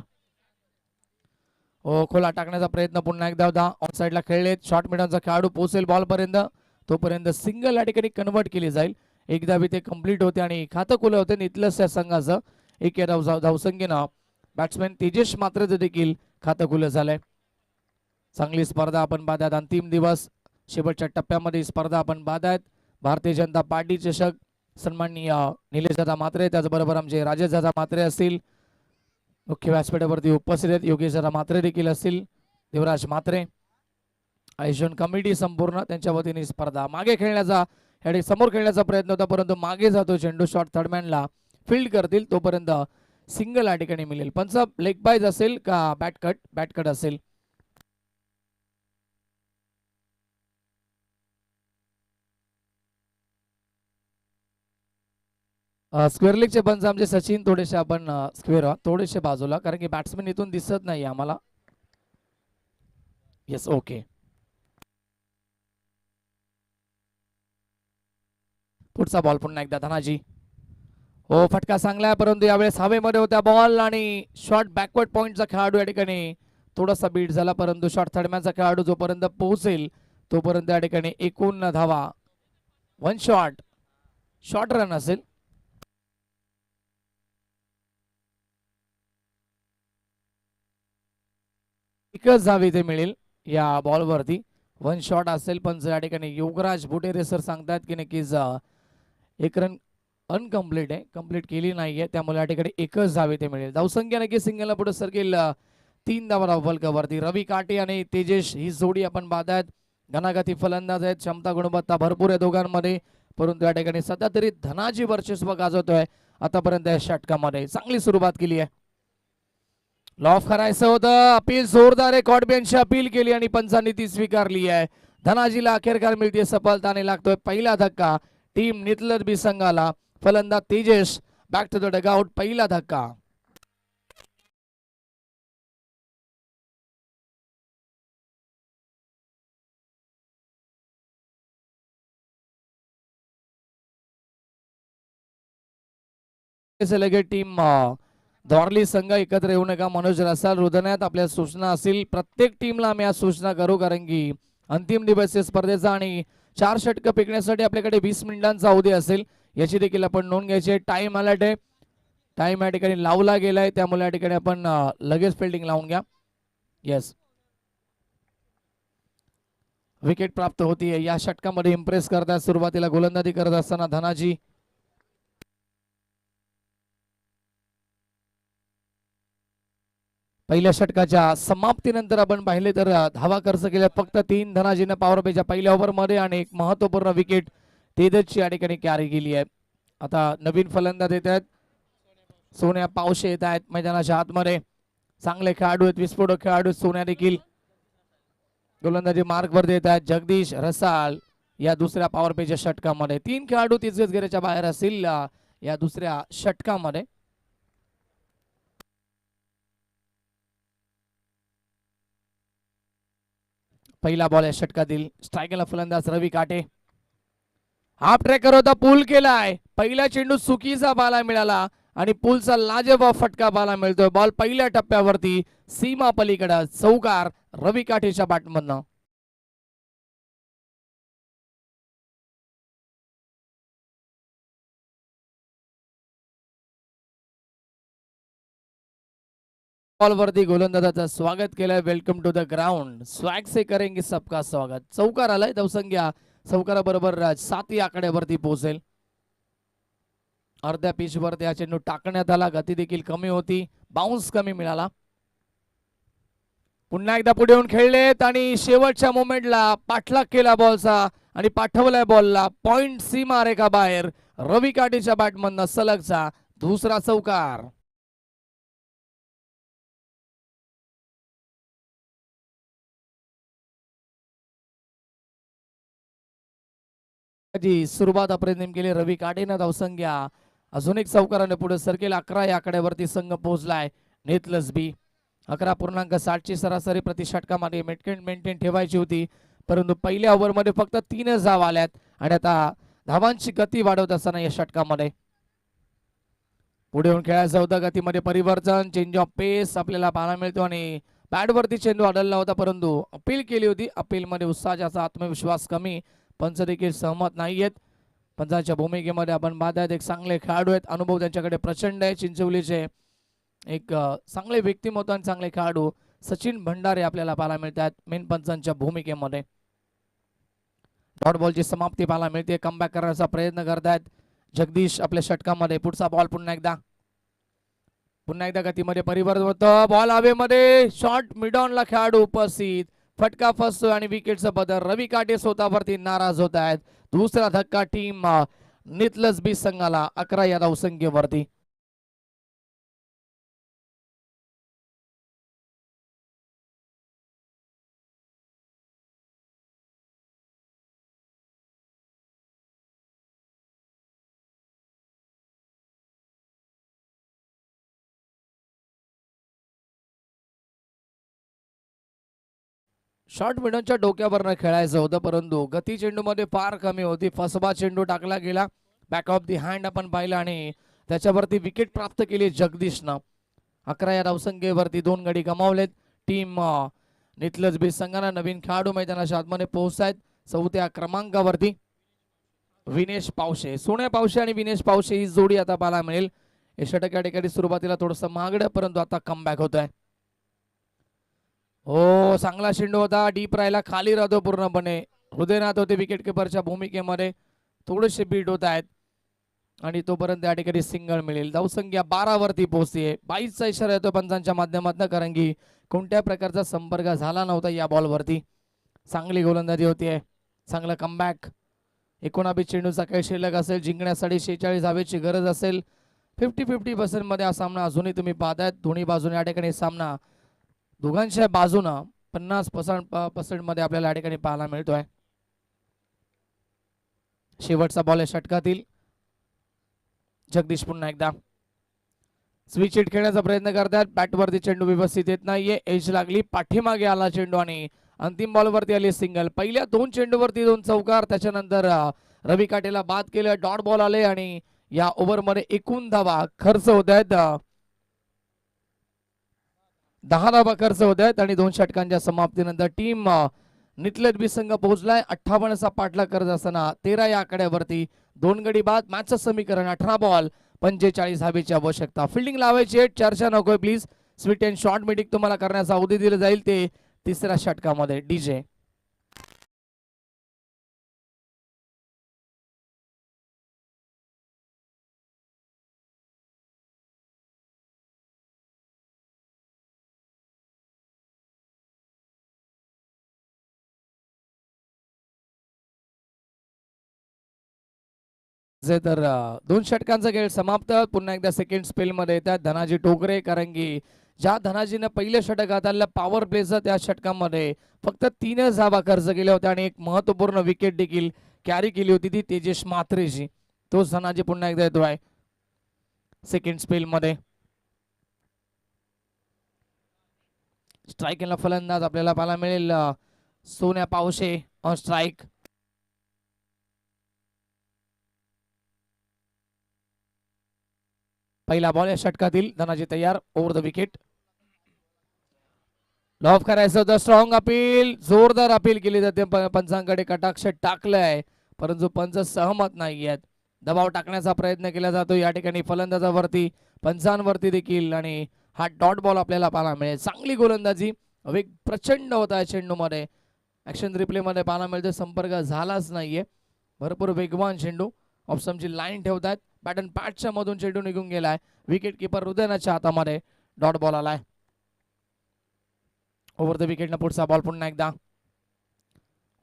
हो, खोला टाकण्याचा प्रयत्न पुन्हा एकदा होता. ऑन साइडला खेळलेत. शॉर्ट मिडनचा खेळाडू पोहोचेल बॉल पर्यंत, तोपर्यंत सिंगल या ठिकाणी कन्वर्ट केली जाईल. एकदा बी ते कंप्लीट होते आणि खातं खुलं होते नितलस या संघाचं. एक धावसंख्येनं बॅट्समॅन तेजेश मात्र देखील खातं खुलं झालंय. चांगली स्पर्धा आपण पाहतात. अंतिम दिवस, शेवटच्या टप्प्यामध्ये स्पर्धा आपण पाहतात. भारतीय जनता पार्टी चषक सन्माननीय निलेश दादा मात्रे, त्याचबरोबर आमचे राजेश दादा मात्रे असतील मुख्य व्यासपीठावरती उपस्थित आहेत. योगेश दादा मात्रे देखील असतील, देवराज मात्रे, आयोजन कमिटी संपूर्ण त्यांच्या वतीने स्पर्धा. मागे खेळण्याचा समोर खेळण्याचा प्रयत्न होता, परंतु मागे जातो चेंडू. शॉट थर्डमॅनला फील्ड करतील तोपर्यंत सिंगल या ठिकाणी मिळेल. पंच लेग बाईज असेल का बॅट कट असेल. स्क्वेअर लेगचे पंच आमचे सचिन थोडेसे आपण स्क्वेअर थोडेसे बाजूला, कारण की बॅट्समॅन इथून दिसत नाही आम्हाला. Yes, okay. पुढचा बॉल पुन्हा एकदा धनाजी. हो, फटका चांगला आहे, परंतु यावेळेस हवेमध्ये होत्या बॉल आणि शॉर्ट बॅकवर्ड पॉइंटचा खेळाडू या ठिकाणी थोडासा बीट झाला, परंतु शॉर्ट थर्डमॅनचा खेळाडू जोपर्यंत पोहोचेल तोपर्यंत या ठिकाणी एकूण धावा 1 शॉर्ट रन असेल. एकच धाव इथे मिळेल या बॉलवरती. 1 शॉट असेल, पण या ठिकाणी योगराज बुटेरे सर सांगतात की नक्कीच 1 रन अनकम्प्लीट आहे, कंप्लीट केली नाहीये, त्यामुळे या ठिकाणी एकच धाव इथे मिळेल. धावसंख्या नक्की सिंगलला पुढे सरकेल 3 धावा फलकावरती. रवी काटे आणि तेजेश ही जोडी आपण पाहतायत. घनागती फलंदाज आहेत, क्षमता गुणवत्ता भरपूर आहे दोघांमध्ये, परंतु या ठिकाणी सध्या तरी धनाजी वर्चस्व गाजवतोय आतापर्यंत या षटकामध्ये. चांगली सुरुवात केली आहे. लॉफ करायचं होतं, अपील जोरदार आहे, कॉट बेंचची अपील केली आणि पंचांनी ती स्वीकारली आहे. धनाजीला अखेरकार मिळते सफलता आणि लागतोय पहिला धक्का टीम नितलज बी संघाला. फलंदाज Tejesh back to the dugout. पहिला धक्का. लगेच टीम दॉर्ली संघ एकत्र येऊ नका. मनोज रसाल हृदयात आपल्या सूचना असतील, प्रत्येक टीमला आम्ही आज सूचना करू, कारण की अंतिम दिवस स्पर्धेचा आणि 4 षटक फेकण्यासाठी आपल्याकडे 20 मिनिटांचा अवधी असेल, याची देखील आपण नोंद घ्यायची. टाइम अलर्ट आहे, टाइम या ठिकाणी लावला गेलाय, त्यामुळे या ठिकाणी आपण लगेच फिल्डिंग लावून घ्या. येस, विकेट प्राप्त होती या षटकामध्ये. इम्प्रेस करतात सुरुवातीला गोलंदाजी करत असताना धनाजी. पहिल्या षटकाच्या समाप्तीनंतर आपण पाहिले तर धावा खर्च केल्या फक्त 3 धनाजीनं पॉवर प्लेच्या पहिल्या ओव्हरमध्ये, आणि एक महत्वपूर्ण विकेट तेजसची या ठिकाणी कॅरी केली आहे. आता नवीन फलंदाज येत आहेत, सोन्या पावशे येत आहेत मैदानाच्या आतमध्ये. चांगले खेळाडू आहेत, विस्फोटक खेळाडू. सोन्या देखील गोलंदाजी मार्कवर देत आहेत. जगदीश रसाल या दुसऱ्या पॉवर प्लेच्या षटकामध्ये. 3 खेळाडू 30 गज घेऱ्याच्या बाहेर असतील या दुसऱ्या षटकामध्ये. पहिला बॉल या षटकातील. स्ट्रायकरला फलंदाज रवी काटे. हाफ ट्रॅकर होता, पूल केलाय. पहिला चेंडू चुकीचा बाला मिळाला आणि पूलचा लाजवाब फटका बाला मिळतोय. बॉल पहिल्या टप्प्यावरती सीमा पलीकडे चौकार रवी काठेच्या बॅटमधनं. बॉल वरती गोलंदाजाचं स्वागत केलंय. Welcome to the ground, swag से करेंगे सबका स्वागत. चौकार आलाय. धावसंख्या चौकाराबरोबर 7 आकड्यावरती पोहोचेल. अर्ध्या पिच वरती हा चेंडू टाकण्यात आला. गती देखील कमी होती, बाउन्स कमी मिळाला. पुन्हा एकदा पुढे येऊन खेळलेत आणि शेवटच्या मोमेंटला पाठलाग केला बॉलचा आणि पाठवलाय बॉलला पॉइंट सीमा रेखा बाहेर. रवी काटेच्या बॅटमधनं सलगचा दुसरा चौकार. सुरुवात अप्रतिम केली रवी काटेनं. धावसंख्या अजून एक चौकाराने पुढे सरकेल. 11 या आकड्यावरती संघ पोहोचलाय. नेतलज बी 11.60 ची सरासरी प्रति षटकामध्ये मेंटेन ठेवायची होती, परंतु पहिल्या ओव्हरमध्ये फक्त 3च धावा आल्यात आणि आता धावांची गती वाढवत असताना या षटकामध्ये पुढे येऊन खेळायचं होतं. गतीमध्ये परिवर्तन, चेंज ऑफ पेस आपल्याला पाहायला मिळतो आणि बॅटवरती चेंडू आढळला होता, परंतु अपील केली होती. अपीलमध्ये उत्साहाचा आत्मविश्वास कमी. पंच देखील सहमत नाहीयेत. पंचांच्या भूमिकेमध्ये आपण पाहतायत एक चांगले खेळाडू आहेत, अनुभव त्यांच्याकडे प्रचंड आहे. चिंचवलीचे एक चांगले व्यक्तिमत्व आणि चांगले खेळाडू सचिन भंडारे आपल्याला पाहायला मिळतात मेन पंचांच्या भूमिकेमध्ये. डॉट बॉलची समाप्ती पाहायला मिळते. कमबॅक करण्याचा प्रयत्न करतायत जगदीश आपल्या षटकामध्ये. पुढचा बॉल पुन्हा एकदा गतीमध्ये परिवर्तन होतं. बॉल हवेमध्ये, शॉर्ट मिड ऑनला खेळाडू उपस्थित. फटका फसतोय आणि विकेटचं बदल. रवी काटे स्वतःवरती नाराज होत आहेत. दुसरा धक्का टीम नितलज बी संघाला 11 या धावसंख्येवरती. शॉर्ट मिडनच्या डोक्यावरनं खेळायचं होतं, परंतु गती चेंडूमध्ये फार कमी होती. फसबा चेंडू टाकला गेला. बॅक ऑफ दी हँड आपण पाहिलं आणि त्याच्यावरती विकेट प्राप्त केली जगदीशनं. 11 या धावसंख्येवरती 2 गडी गमावलेत. टीम नितलज बी संघानं नवीन खेळाडू मैदानाच्या आतमध्ये पोहोचतायत. 4थ्या क्रमांकावरती विनेश पावशे. सोन्या पावशे आणि विनेश पावशे ही जोडी आता पाहायला मिळेल. हे षटक या ठिकाणी सुरुवातीला थोडंसं महागडं, परंतु आता कमबॅक होत आहे. हो, चांगला चेंडू होता. डीप राहिला, खाली राहतो पूर्णपणे. हृदयनाथ होते विकेट किपरच्या भूमिकेमध्ये. थोडेसे बीट होत आहेत. आणि तोपर्यंत या ठिकाणी सिंगल मिळेल. धावसंख्या 12 वरती पोहोचते. 22चा इशारा येतो पंचांच्या माध्यमातून, कारण की कोणत्या प्रकारचा संपर्क झाला नव्हता या बॉलवरती. चांगली गोलंदाजी होतीये, चांगला कमबॅक. 19 चेंडूचा खेळ शिल्लक असेल, जिंकण्यासाठी 46 धावेची गरज असेल. 50-50% मध्ये हा सामना अजूनही तुम्ही पाहतायत. दोन्ही बाजूने या ठिकाणी सामना दोघांच्या बाजूनं 50% मध्ये आपल्याला या ठिकाणी पाहायला मिळतोय. शेवटचा बॉल आहे षटकातील. जगदीश पुन्हा एकदा स्विच हिट खेळण्याचा प्रयत्न करतात. बॅटवरती चेंडू व्यवस्थित येत नाहीये, एज लागली, पाठीमागे आला चेंडू आणि अंतिम बॉलवरती आली सिंगल. पहिल्या 2 चेंडूवरती 2 चौकार, त्याच्यानंतर रवी काटेला बाद केलं, डॉट बॉल आले आणि या ओव्हरमध्ये एकूण धावा खर्च होत आहेत. 10 धावा खर्च होत आहेत आणि 2 षटकांच्या समाप्तीनंतर टीम नितलत संघ पोहोचलाय. 58चा पाठलाग करत असताना 13 या आकड्यावरती 2 गडी बाद. मॅचचं समीकरण 18 बॉल 45 धावेची आवश्यकता. फिल्डिंग लावायची आहे, चर्चा नकोय please. Sweet and short meeting तुम्हाला करण्याचा अवधी दिलं जाईल, ते 3ऱ्या षटकामध्ये. डीजे तर 2 षटकांचा खेळ समाप्त. पुन्हा एकदा सेकंड स्पेल मध्ये येतात धनाजी टोकरे, कारण की ज्या धनाजीनं पहिल्या षटक हाताळलं पॉवर प्लेचं, त्या षटकामध्ये फक्त 3 धावा खर्च केल्या होत्या आणि एक महत्वपूर्ण विकेट देखील कॅरी केली होती, ती तेजेश म्हात्रेची. तोच धनाजी पुन्हा एकदा येतोय सेकंड स्पेल मध्ये. स्ट्राईकला फलंदाज आपल्याला पाहायला मिळेल सोन्या पावशे ऑन स्ट्राईक. पहिला बॉल या षटकातील. धनाजी तयार, ओव्हर द विकेट. लॉफ करायचं होतं, स्ट्रॉंग अपील, जोरदार अपील केली जाते. पंचांकडे कटाक्ष टाकलाय, परंतु पंच सहमत नाही आहेत. दबाव टाकण्याचा प्रयत्न केला जातो या ठिकाणी फलंदाजावरती, पंचांवरती देखील, आणि हा डॉट बॉल आपल्याला पाहायला मिळेल. चांगली गोलंदाजी, वेग प्रचंड होता या चेंडूमध्ये. ऍक्शन रिप्ले मध्ये पाहायला मिळते, संपर्क झालाच नाहीये. भरपूर वेगवान चेंडू. ऑप्शनची लाईन ठेवतात. पॅटर्न पॅटच्या मधून चेंडू निघून गेलाय. विकेट किपर हृदयनाच्या हातामध्ये डॉट बॉल आलाय. ओव्हर द विकेटला पुढचा बॉल पुन्हा एकदा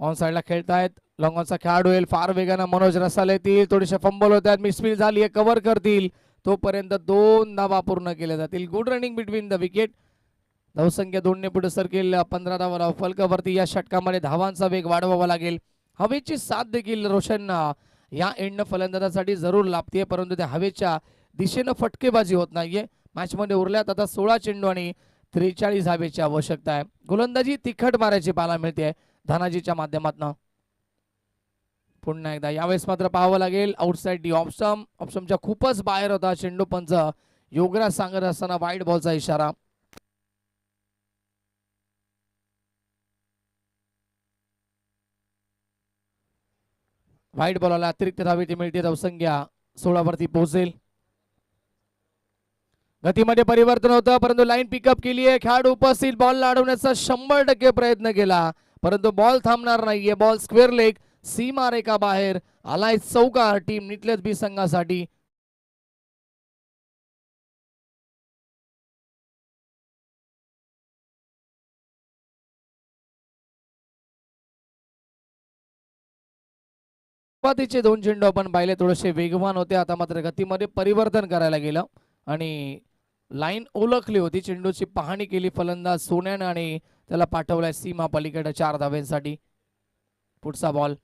ऑन साइडला खेळतायत. लॉंग ऑनचा खेळाडू होईल, फार वेगानं मनोज रसाल येतील, थोडेसे फंबल होतात, मिसफील झाली, कव्हर करतील, तोपर्यंत 2 धावा पूर्ण केल्या जातील. Good running between the wicket. धावसंख्या 2 ने पुढे सरकेल. 15 धावा फलकावरती. या षटकामध्ये धावांचा वेग वाढवावा लागेल. हवेची साथ देखील रोशन या एंड फलंदाजासाठी जरूर लाभते, परंतु त्या हवेच्या दिशेनं फटकेबाजी होत नाहीये. मॅच मध्ये उरल्यात आता 16 चेंडू आणि 43 धावेची आवश्यकता आहे. गोलंदाजी तिखट मारायची पाहायला मिळते धनाजीच्या माध्यमातून. पुन्हा एकदा यावेळेस मात्र पाहावं लागेल आउटसाइड डी ऑप्शन. ऑप्शनच्या खूपच बाहेर होता चेंडू. पंच योगराज सांगत असताना वाईड बॉलचा इशारा. वाईड बॉलला अतिरिक्त धावे मिळते. धावसंख्या 16 वरती पोहोचेल. गतीमध्ये परिवर्तन होतं, परंतु लाईन पिकअप केली आहे. खेळाडू उपस्थित, बॉल अडवण्याचा 100% प्रयत्न केला, परंतु बॉल थांबणार नाहीये. बॉल स्क्वेअर लेग, सीमा रेखा बाहेर आलाय. चौकार टीम नितलत बी संघासाठी. सुरुवातीचे 2 चेंडू आपण पाहिले थोडेसे वेगवान होते, आता मात्र गतीमध्ये परिवर्तन करायला गेलं आणि लाईन ओळखली होती. चेंडूची पाहणी केली फलंदाज सोन्यानं आणि त्याला पाठवलाय सीमा पलीकडे 4 धाव्यांसाठी. पुढचा बॉल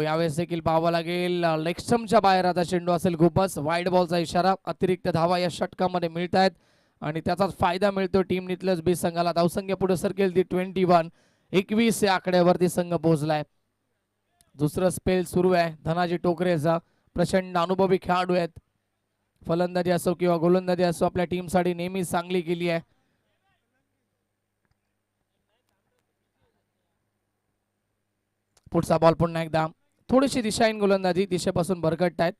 यावेळेस देखील पाहावं लागेल. लेग स्टंपच्या बाहेर आता चेंडू असेल. खूपच वाईड बॉलचा इशारा. अतिरिक्त धावा या षटकामध्ये मिळत आहेत आणि त्याचाच फायदा मिळतो टीम नितलस बी संघाला. धावसंख्या पुढे सरकेल ती 21. 21 या आकड्यावरती संघ पोहोचलाय. दुसरं स्पेल सुरू आहे धनाजी टोकरेचा. प्रचंड अनुभवी खेळाडू आहेत. फलंदाजी असो किंवा गोलंदाजी असो, आपल्या टीमसाठी नेहमी चांगली केली आहे. पुढचा बॉल पुन्हा एकदा. थोडीशी दिशाहीन गोलंदाजी, दिशेपासून भरकटत आहेत.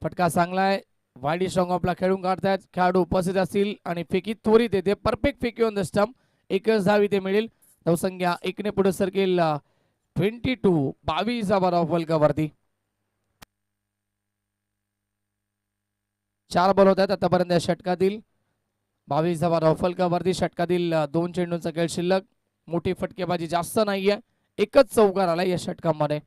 फटका चांगला आहे. वाईड स्ट्रॉंग ऑफला खेळून काढतायत. खेळाडू उपस्थित असतील आणि फेकी त्वरित येते. परफेक्ट फेकी ऑन द स्टंप. 1च धाव इथे मिळेल. धावसंख्या 1 ने पुढे सरकेल 22. 22 फलकावरती. 4 बॉल होत आहेत आतापर्यंत या षटकातील. 22 धावा धावफलकावरती. षटकातील 2 चेंडूंचा खेळ शिल्लक. मोठी फटकेबाजी जास्त नाहीये. एकच चौकार आला या षटकामध्ये.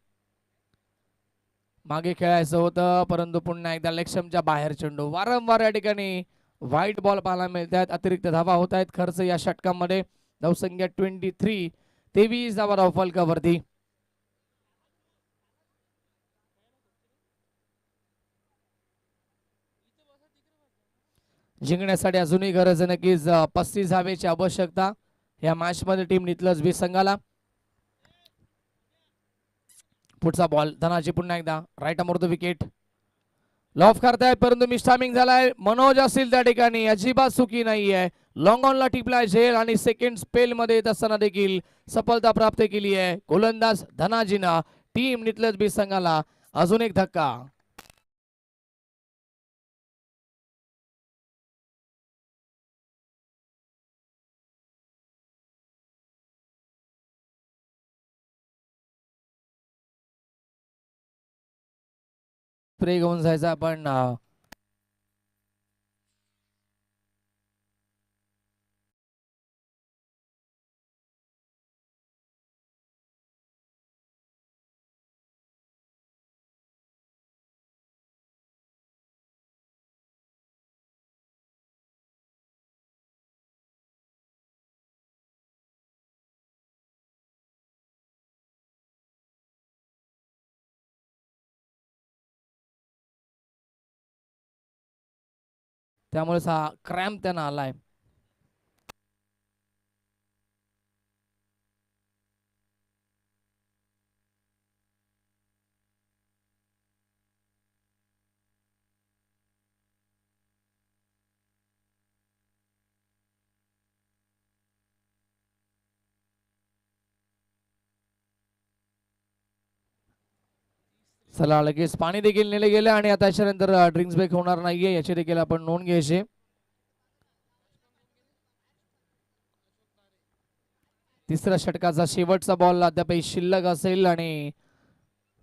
मागे खेळायचं होतं परंतु पुन्हा एकदा लक्ष्यमच्या बाहेर चेंडू. वारंवार या ठिकाणी व्हाईट बॉल पाहायला मिळत आहेत. अतिरिक्त धावा होत आहेत खर्च या षटकामध्ये. धावसंख्या 23. 23 धावा धावफलकावरती. जिंकण्यासाठी अजूनही गरज आहे नक्कीच 35 धावेची आवश्यकता या मॅच मध्ये टीम नितलज बी संघाला. पुढचा बॉल धनाजी पुन्हा एकदा right arm over the wicket. Loft करतायत परंतु मिस टायमिंग झालाय. मनोज असतील त्या ठिकाणी अजिबात चुकी नाहीये. लॉंग ऑनला टिपलाय झेल आणि सेकंड स्पेल मध्ये येत असताना देखील सफलता प्राप्त केली आहे गोलंदाज धनाजीनं. टीम नितलज बी संघाला अजून एक धक्का. स्प्रे घेऊन जायचा पण त्यामुळे हा क्रॅम्प त्यांना आलाय. चला लगेच पाणी देखील नेले गेले आणि आता याच्यानंतर ड्रिंक्स ब्रेक होणार नाहीये याची देखील आपण नोंद घ्यायची. तिसऱ्या षटकाचा शेवटचा बॉल अद्याप शिल्लक असेल आणि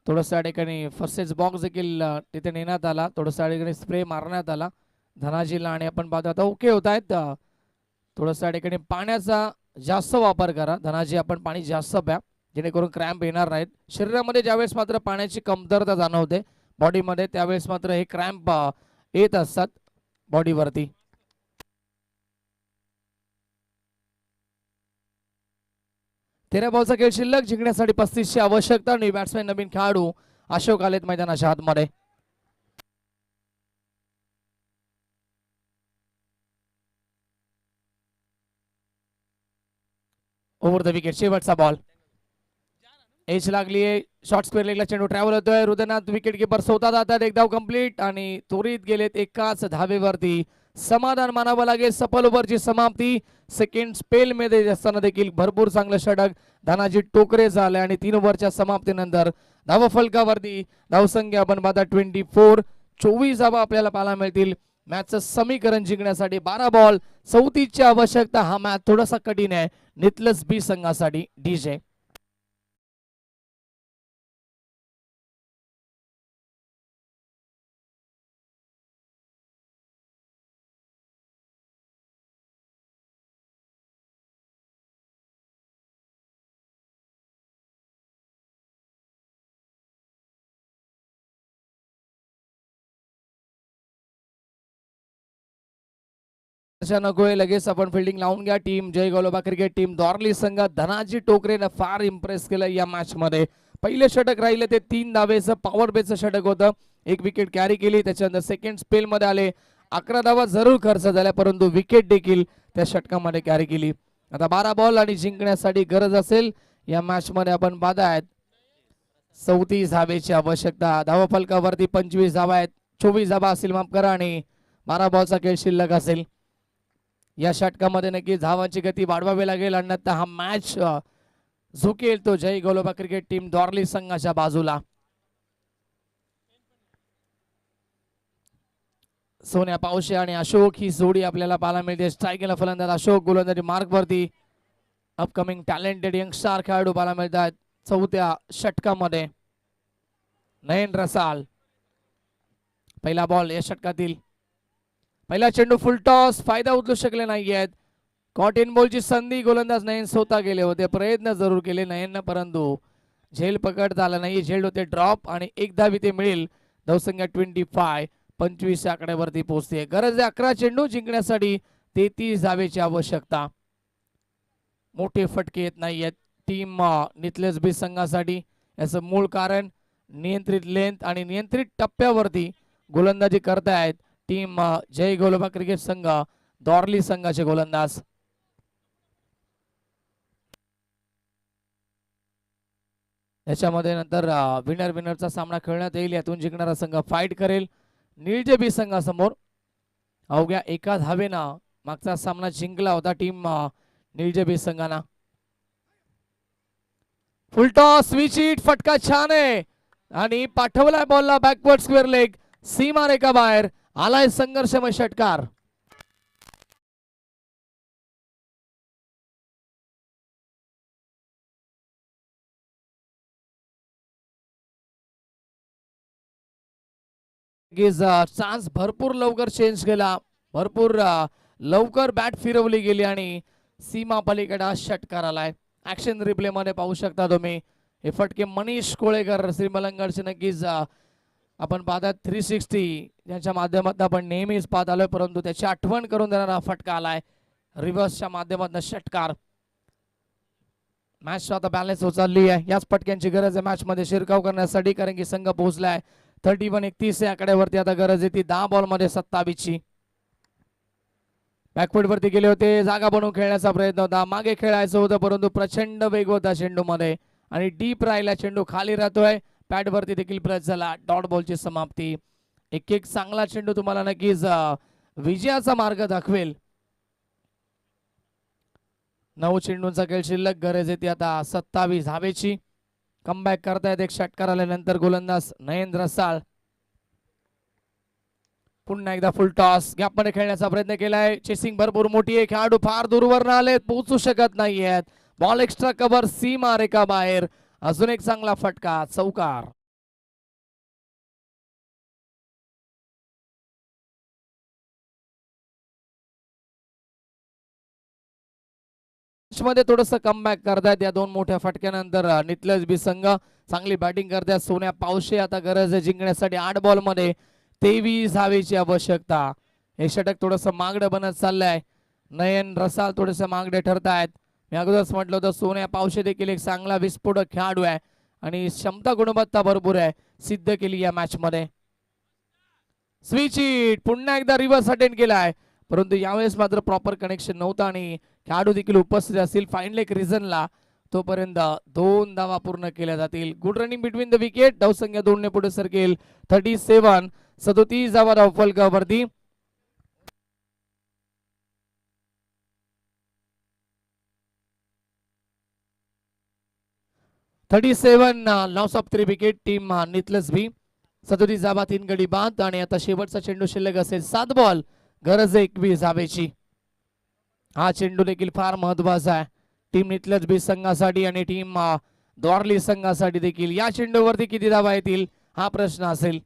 थोडंसं या ठिकाणी फर्स्ट बॉक्स देखील तिथे नेण्यात आला. थोडंसं या ठिकाणी स्प्रे मारण्यात आला धनाजीला आणि आपण पाहतो आता ओके होत आहेत. थोडंसं या ठिकाणी पाण्याचा जास्त वापर करा धनाजी. आपण पाणी जास्त प्या जेणेकरून क्रॅम्प येणार नाहीत. शरीरामध्ये ज्यावेळेस मात्र पाण्याची कमतरता जाणवते बॉडीमध्ये त्यावेळेस मात्र हे क्रॅम्प येत असतात बॉडीवरती. तेरा बॉलचा खेळ शिल्लक. जिंकण्यासाठी 35 ची आवश्यकता आणि बॅट्समॅन नवीन खेळाडू अशोक आलेत मैदानाच्या आतमध्ये. ओव्हर द विकेट शेवटचा बॉल. एज लागलीये. शॉर्ट स्क्वेअर लेगला चेंडू ट्रॅव्हल होतोय. हृदयनाथ विकेट किपर स्वतः जातात. एक धाव कंप्लीट आणि त्वरित गेलेत एकाच धावेवरती. समाधान मानावं लागेल. सफल ओव्हरची समाप्ती. सेकंड स्पेल मध्ये असताना देखील भरपूर चांगलं षटक धनाजी टोकरे झाले आणि 3 ओव्हरच्या समाप्तीनंतर धाव फलकावरती धावसंख्या आपण पाहता 24. 24 धावा आपल्याला पाहायला मिळतील. मॅचचं समीकरण जिंकण्यासाठी 12 बॉल 34 ची आवश्यकता. हा मॅच थोडासा कठीण आहे नितलज बी संघासाठी. डीजे नकोय. लगेच आपण फिल्डिंग लावून घ्या. टीम जय गोलोबा क्रिकेट टीम दॉर्ली संघ धनाजी टोकरेनं फार इम्प्रेस केलं या मॅच मध्ये. पहिले षटक राहिले ते 3 धावेचं पॉवर बेचं षटक होतं. 1 विकेट कॅरी केली. त्याच्यानंतर सेकंड स्पेल मध्ये आले. 11 धावा जरूर खर्च झाल्या परंतु विकेट देखील त्या षटकामध्ये कॅरी केली. आता 12 बॉल आणि जिंकण्यासाठी गरज असेल या मॅच मध्ये आपण पाहतायत 34 धावेची आवश्यकता. धावा फलकावरती 25 धावा आहेत. 24 धावा असतील माफ करा आणि 12 बॉलचा खेळ शिल्लक असेल. या षटकामध्ये नक्की धावांची गती वाढवावी लागेल अन्यथा हा मॅच झुकेल तो जय गोलोबा क्रिकेट टीम दॉर्ली संघाच्या बाजूला. सोन्या पावशे आणि अशोक ही जोडी आपल्याला पाहायला मिळते. स्ट्रायकिंगला फलंदाज अशोक, गोलंदाजी मार्क वरती अपकमिंग टॅलेंटेड यंगस्टार खेळाडू पाहायला मिळतात. 4थ्या षटकामध्ये नयन रसाल. पहिला बॉल या षटकातील पहिला चेंडू फुल टॉस, फायदा उचलू शकले नाहीयेत. कॉट इन बॉलची संधी गोलंदाज नयन स्वतः गेले होते, प्रयत्न जरूर केले नयन, परंतु झेल पकडता आला नाही. झेल होते ड्रॉप आणि एक धाव इथे मिळेल. धावसंख्या 25 आकड्यावरती पोहोचते. गरज आहे 11 चेंडू जिंकण्यासाठी, 33 धावेची आवश्यकता. मोठे फटके येत नाहीयेत टीम नितलेस बी संघासाठी. याचं मूळ कारण नियंत्रित लेंथ आणि नियंत्रित टप्प्यावरती गोलंदाजी करतायत टीम जय गोलोबा क्रिकेट संघ, दॉर्ली संघाचे गोलंदाज. याच्यामध्ये नंतर विनरचा सामना खेळण्यात येईल. यातून जिंकणारा संघ फाईट करेल निळजे बी संघासमोर. अवघ्या एका धावेनं मागचा सामना जिंकला होता टीम निळजे बी संघाना. फुल टॉस, स्विच हिट, फटका छान आहे आणि पाठवलाय बॉलला बॅकवर्ड स्क्वेअर लेग, सीमा रेखा बाहेर आलाय संघर्षमय षटकार. चान्स भरपूर लवकर चेंज केला, भरपूर लवकर बॅट फिरवली गेली आणि सीमा पलीकडे षटकार आलाय. ऍक्शन रिप्ले मध्ये पाहू शकता तुम्ही हे फटके. मनीष कोळेकर श्रीमलंगडचे नक्कीच आपण पाहतात 360 ज्यांच्या माध्यमातून आपण नेहमीच पाहत आलोय, परंतु त्याची आठवण करून देणारा फटका आलाय रिव्हर्सच्या माध्यमातून षटकार. मॅच आता बॅलन्स होत चालली आहे. याच फटक्यांची गरज आहे मॅच मध्ये शिरकाव करण्यासाठी, कारण की संघ पोहोचलाय 31-31 या आकड्यावरती. आता गरज आहे ती 10 बॉल मध्ये 27ची. बॅकफुट वरती गेले होते, जागा बनवून खेळण्याचा प्रयत्न होता, मागे खेळायचं होतं, परंतु प्रचंड वेग होता चेंडू मध्ये आणि डीप राहिला चेंडू, खाली राहतोय. पॅड वरती देखील प्रेस झाला. डॉट बॉलची समाप्ती. एक चांगला चेंडू तुम्हाला नक्कीच विजयाचा मार्ग दाखवेल. 9 चेंडूंचा खेळ शिल्लक, गरज आहे ती आता 27 धावेची. कमबॅक करतायत एक षटकार आल्यानंतर गोलंदाज नयन रसाळ. पुन्हा एकदा फुल टॉस, गॅप मध्ये खेळण्याचा प्रयत्न केलाय. चेसिंग भरपूर मोठी आहे, खेळाडू फार दूरवर आलेत, पोहोचू शकत नाहीयेत. बॉल एक्स्ट्रा कव्हर, सीमा रेखा बाहेर. अजून एक चांगला फटका, चौकार. मध्ये थोडस कमबॅक करतायत या दोन मोठ्या फटक्यानंतर नितलज बी संघ. चांगली बॅटिंग करतायत सोन्या पावशे. आता गरज आहे जिंकण्यासाठी 8 बॉल मध्ये 23 धावेची आवश्यकता. हे षटक थोडस मागडं बनत चाललंय. नयन रसाळ थोडेसे मागडे ठरतायत. मी अगोदरच म्हटलं होतं सोन्या पावशे देखील एक चांगला विस्फोटक खेळाडू आहे आणि क्षमता गुणवत्ता भरपूर आहे, सिद्ध केली या मॅच मध्ये. स्विच हिट, पुन्हा एकदा रिव्हर्स अटेंड केलाय, परंतु यावेळेस मात्र प्रॉपर कनेक्शन नव्हतं आणि खेळाडू देखील उपस्थित असतील फाईन लेग रिझनला. तोपर्यंत 2 धावा पूर्ण केल्या जातील. Good running between the wicket. धावसंख्या 2 ने पुढे सरकेल. 37 धावा धावफलकावरती. लॉस ऑफ 3 विकेट टीम नितलस बी. 37 धावा 3 गडी बाद आणि आता शेवटचा चेंडू शिल्लक असेल 7 बॉल, गरज 21 धावेची. हा चेंडू देखील फार महत्वाचा आहे टीम नितलज बी संघासाठी आणि टीम द्वारली संघासाठी देखील. या चेंडूवरती किती धावा येतील हा प्रश्न असेल.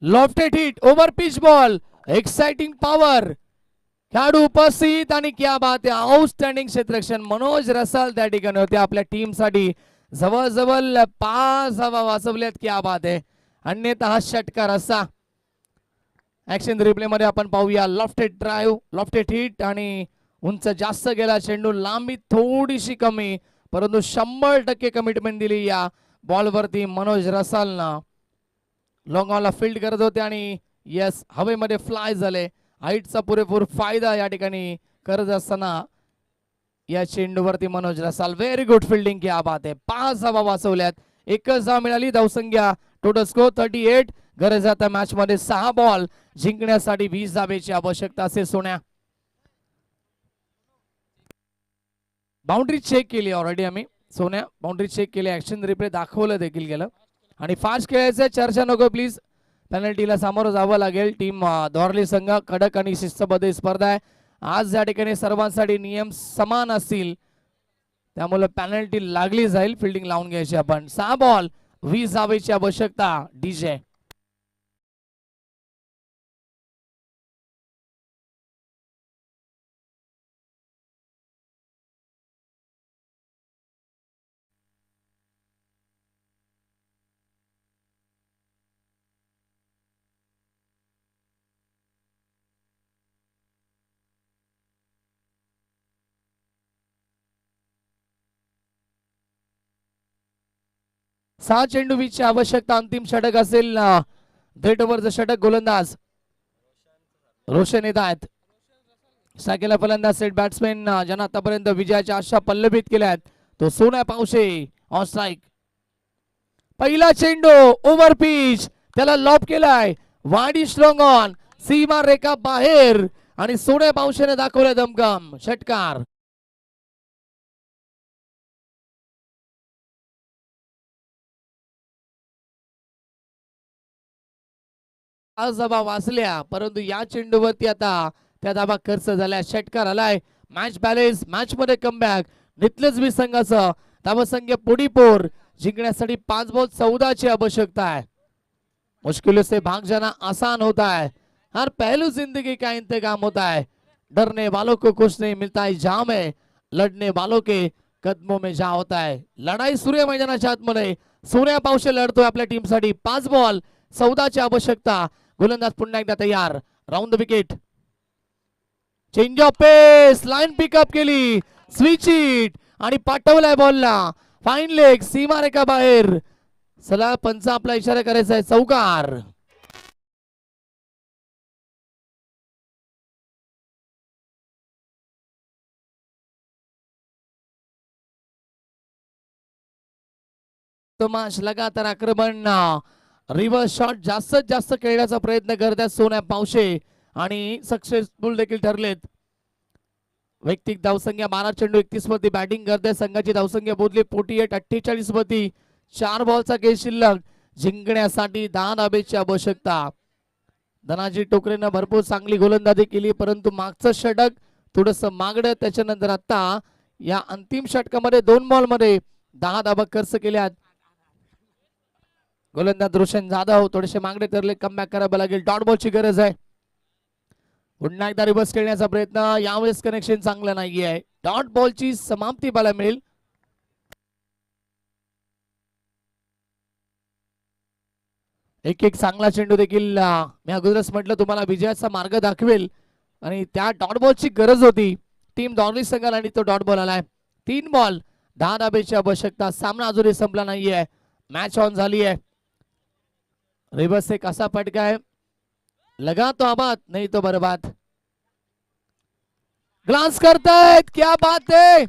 Lofted hit, over pitch ball, exciting power. खेळाडू उपस्थित आणि क्या बात आहे, आउटस्टँडिंग क्षेत्ररक्षण मनोज रसाल त्या ठिकाणी होते. आपल्या टीम साठी जवळजवळ 5 धावा वाचवल्यात. क्या बात आहे. अन्यथा हा षटकार असा. ऍक्शन रिप्ले मध्ये आपण पाहूया. लॉफ्टेड ड्राइव्ह, लॉफ्टेड हिट आणि उंच जास्त गेला चेंडू, लांबी थोडीशी कमी, परंतु 100% कमिटमेंट दिली या बॉलवरती मनोज रसालनं. लॉंग ऑनला फील्ड करत होते आणि यस हवेमध्ये फ्लाय झाले. हाईटचा पुरेपूर फायदा या ठिकाणी करत असताना या चेंडूवरती Manoj Rasal. Very good fielding. क्या बात आहे. 5 धावा वाचवल्यात, 1 धाव मिळाली. धावसंख्या टोटल स्कोर 38. गरज आता मॅच मध्ये 6 बॉल जिंकण्यासाठी 20 धावेची आवश्यकता असेल. सोन्या बाउंड्री चेक केली ऑलरेडी आम्ही. सोन्या बाउंड्री चेक केली, ऍक्शन रिप्ले दाखवलं देखील गेलं आणि फास्ट खेळायचं. चर्चा नको प्लीज. पेनल्टीला सामोरं जावं लागेल. टीम द्वारली संघ कडक आणि शिस्तबद्ध स्पर्धा आहे. आज या ठिकाणी सर्वांसाठी नियम समान असतील, त्यामुळे पेनल्टी लागली जाईल. फिल्डिंग लावून घ्यायची आपण. 6 बॉल 20 धावेची आवश्यकता. डीजे 6 चेंडू वीसची आवश्यकता. अंतिम षटक असेल. डेट ओव्हरचं षटक. गोलंदाज रोशन येत आहेत. साकेला फलंदाज सेट बॅट्समॅन ज्यांना आतापर्यंत विजयाच्या आशा पल्लवित केल्या आहेत तो सोन्या पावशे ऑन स्ट्राईक. पहिला चेंडू ओव्हर पिच, त्याला लॉब केलाय. वाडी स्ट्रॉंग ऑन, सीमा रेखा बाहेर आणि सोन्या पावशेने दाखवलं दमगम. षटकार. आज धाबा वाचल्या परंतु या चेंडूवरती आता त्या धाबा खर्च झाल्या. षटकार आलाय. मॅच बॅलेन्स, मॅच मध्ये कमबॅक. नितलज बी संघाचं धावसंख्या पुडीपोर जिंकण्यासाठी 5 बॉल 14 ची आवश्यकता है. मुश्किलों से भाग जाना आसान होता है, हर पहलू जिंदगी का इंतजाम होता है. डरने वालों को कुछ नहीं मिलता है जाम है, लढणे वालों के कदमों में जा होता है. लढाई सूर्य मैदानाच्या आतमध्ये सोन्या पावशे लढतोय आपल्या टीमसाठी. 5 बॉल 14 ची आवश्यकता. गोलंदाज पुन्हा एकदा तयार. Round the wicket. Change of pace, line pickup केली, स्विच हिट आणि पाठवलाय बॉलला. फाईन लेग, सीमा रेखा बाहेर. चला पंच आपला इशारा करायचा आहे. चौकार. तमाश लगातार आक्रमण, रिव्हर्स शॉट जास्तीत जास्त खेळण्याचा प्रयत्न करतात सोन्या पावशे आणि सक्सेसफुल देखील ठरलेत. वैयक्तिक धावसंख्या 12 चेंडू 31 मध्ये बॅटिंग करते. संघाची धावसंख्या बोधली 48 मध्ये. 4 बॉलचा खेळ शिल्लक. जिंकण्यासाठी 10 धाबेची आवश्यकता. धनाजी टोकरेनं भरपूर चांगली गोलंदाजी केली परंतु मागचं षटक थोडस मागडं. त्याच्यानंतर आता या अंतिम षटकामध्ये 2 बॉल मध्ये 10 धाबा खर्च केल्यात. गोलंदाज रोशन जाधव थोडेसे मागडे ठरले. कमबॅक करावं लागेल. डॉट बॉलची गरज आहे. पुन्हा एकदा रिव्हर्स खेळण्याचा प्रयत्न. यावेळेस कनेक्शन चांगलं नाहीये. डॉट बॉलची समाप्ती पाहायला मिळेल. एक चांगला चेंडू देखील मी अगोदरच म्हटलं तुम्हाला विजयाचा मार्ग दाखवेल आणि त्या डॉट बॉलची गरज होती टीम डॉर्ली संघाला आणि तो डॉट बॉल आलाय. 3 बॉल 10 धाबेची आवश्यकता. सामना अजूनही संपला नाहीये. मॅच ऑन झाली आहे. रिव्हर्स एक असा फटका आहे, लगा तो आबाद नहीं तो बर्बाद. ग्लान्स करतायत, क्या बात आहे.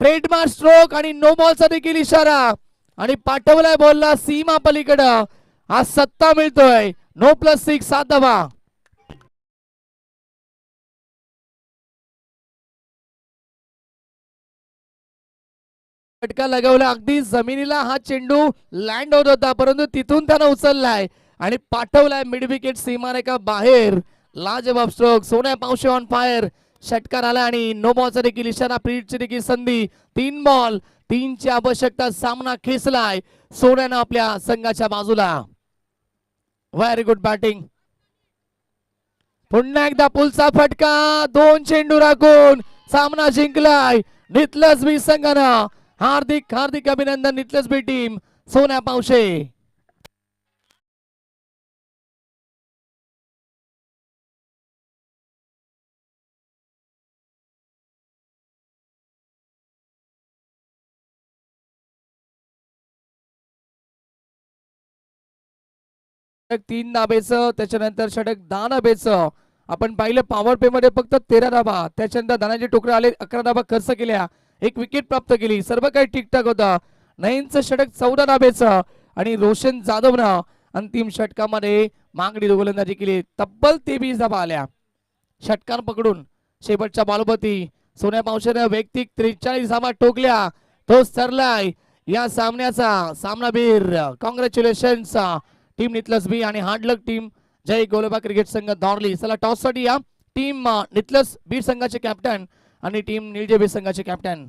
ट्रेडमार्क स्ट्रोक आणि नो बॉलचा देखील इशारा आणि पाठवलाय बॉलला सीमा पलीकडं. आज सत्ता मिळतोय. नो +6 7 धावा. फटका लगवला. अगदी जमिनीला हा चेंडू लँड होत होता परंतु तिथून त्यानं उचललाय आणि पाठवलाय मिड विकेट सीमारेखा बाहेर. लाजवाब स्ट्रोक. सोन्या पावशे ऑन फायर. षटकार आला आणि नो बॉलचा देखील इशारा. प्रीडची देखील संधी. 3 बॉल 3 ची आवश्यकता. सामना खेचलाय सोन्यानं आपल्या संघाच्या बाजूला. Very good batting. पुन्हा एकदा पुलचा फटका. 2 चेंडू राखून सामना जिंकलाय नितलज बी संघानं. हार्दिक हार्दिक अभिनंदन नितलज बी टीम. सोन्या पावशे. षटक 3 धाबेचं, त्याच्यानंतर षटक 10 धाबेचं. आपण पाहिलं पॉवर प्ले मध्ये फक्त 13 धाबा. त्याच्यानंतर धनाजी टोकरे आले, 11 धाबा खर्च केल्या, 1 विकेट प्राप्त केली. सर्व काही ठीकठाक होतं. नयनचं षटक 14 धाबेचं आणि रोशन जाधवनं अंतिम षटकामध्ये मागणी गोलंदाजी केली. तब्बल 23 धाबा आल्या. षटकार पकडून शेवटच्या बॉलवरती सोन्या पावशेनं वैयक्तिक 43 धाबा ठोकल्या. तो सरलाय या सामन्याचा सामनावीर. कॉंग्रॅच्युलेशन्स टीम नितलज बी आणि हार्ड लक टीम जय गोलबा क्रिकेट संघ दॉर्ली. चला टॉस साठी या टीम नितलज बी संघाचे कॅप्टन आणि टीम निळजे बी संघाचे कॅप्टन.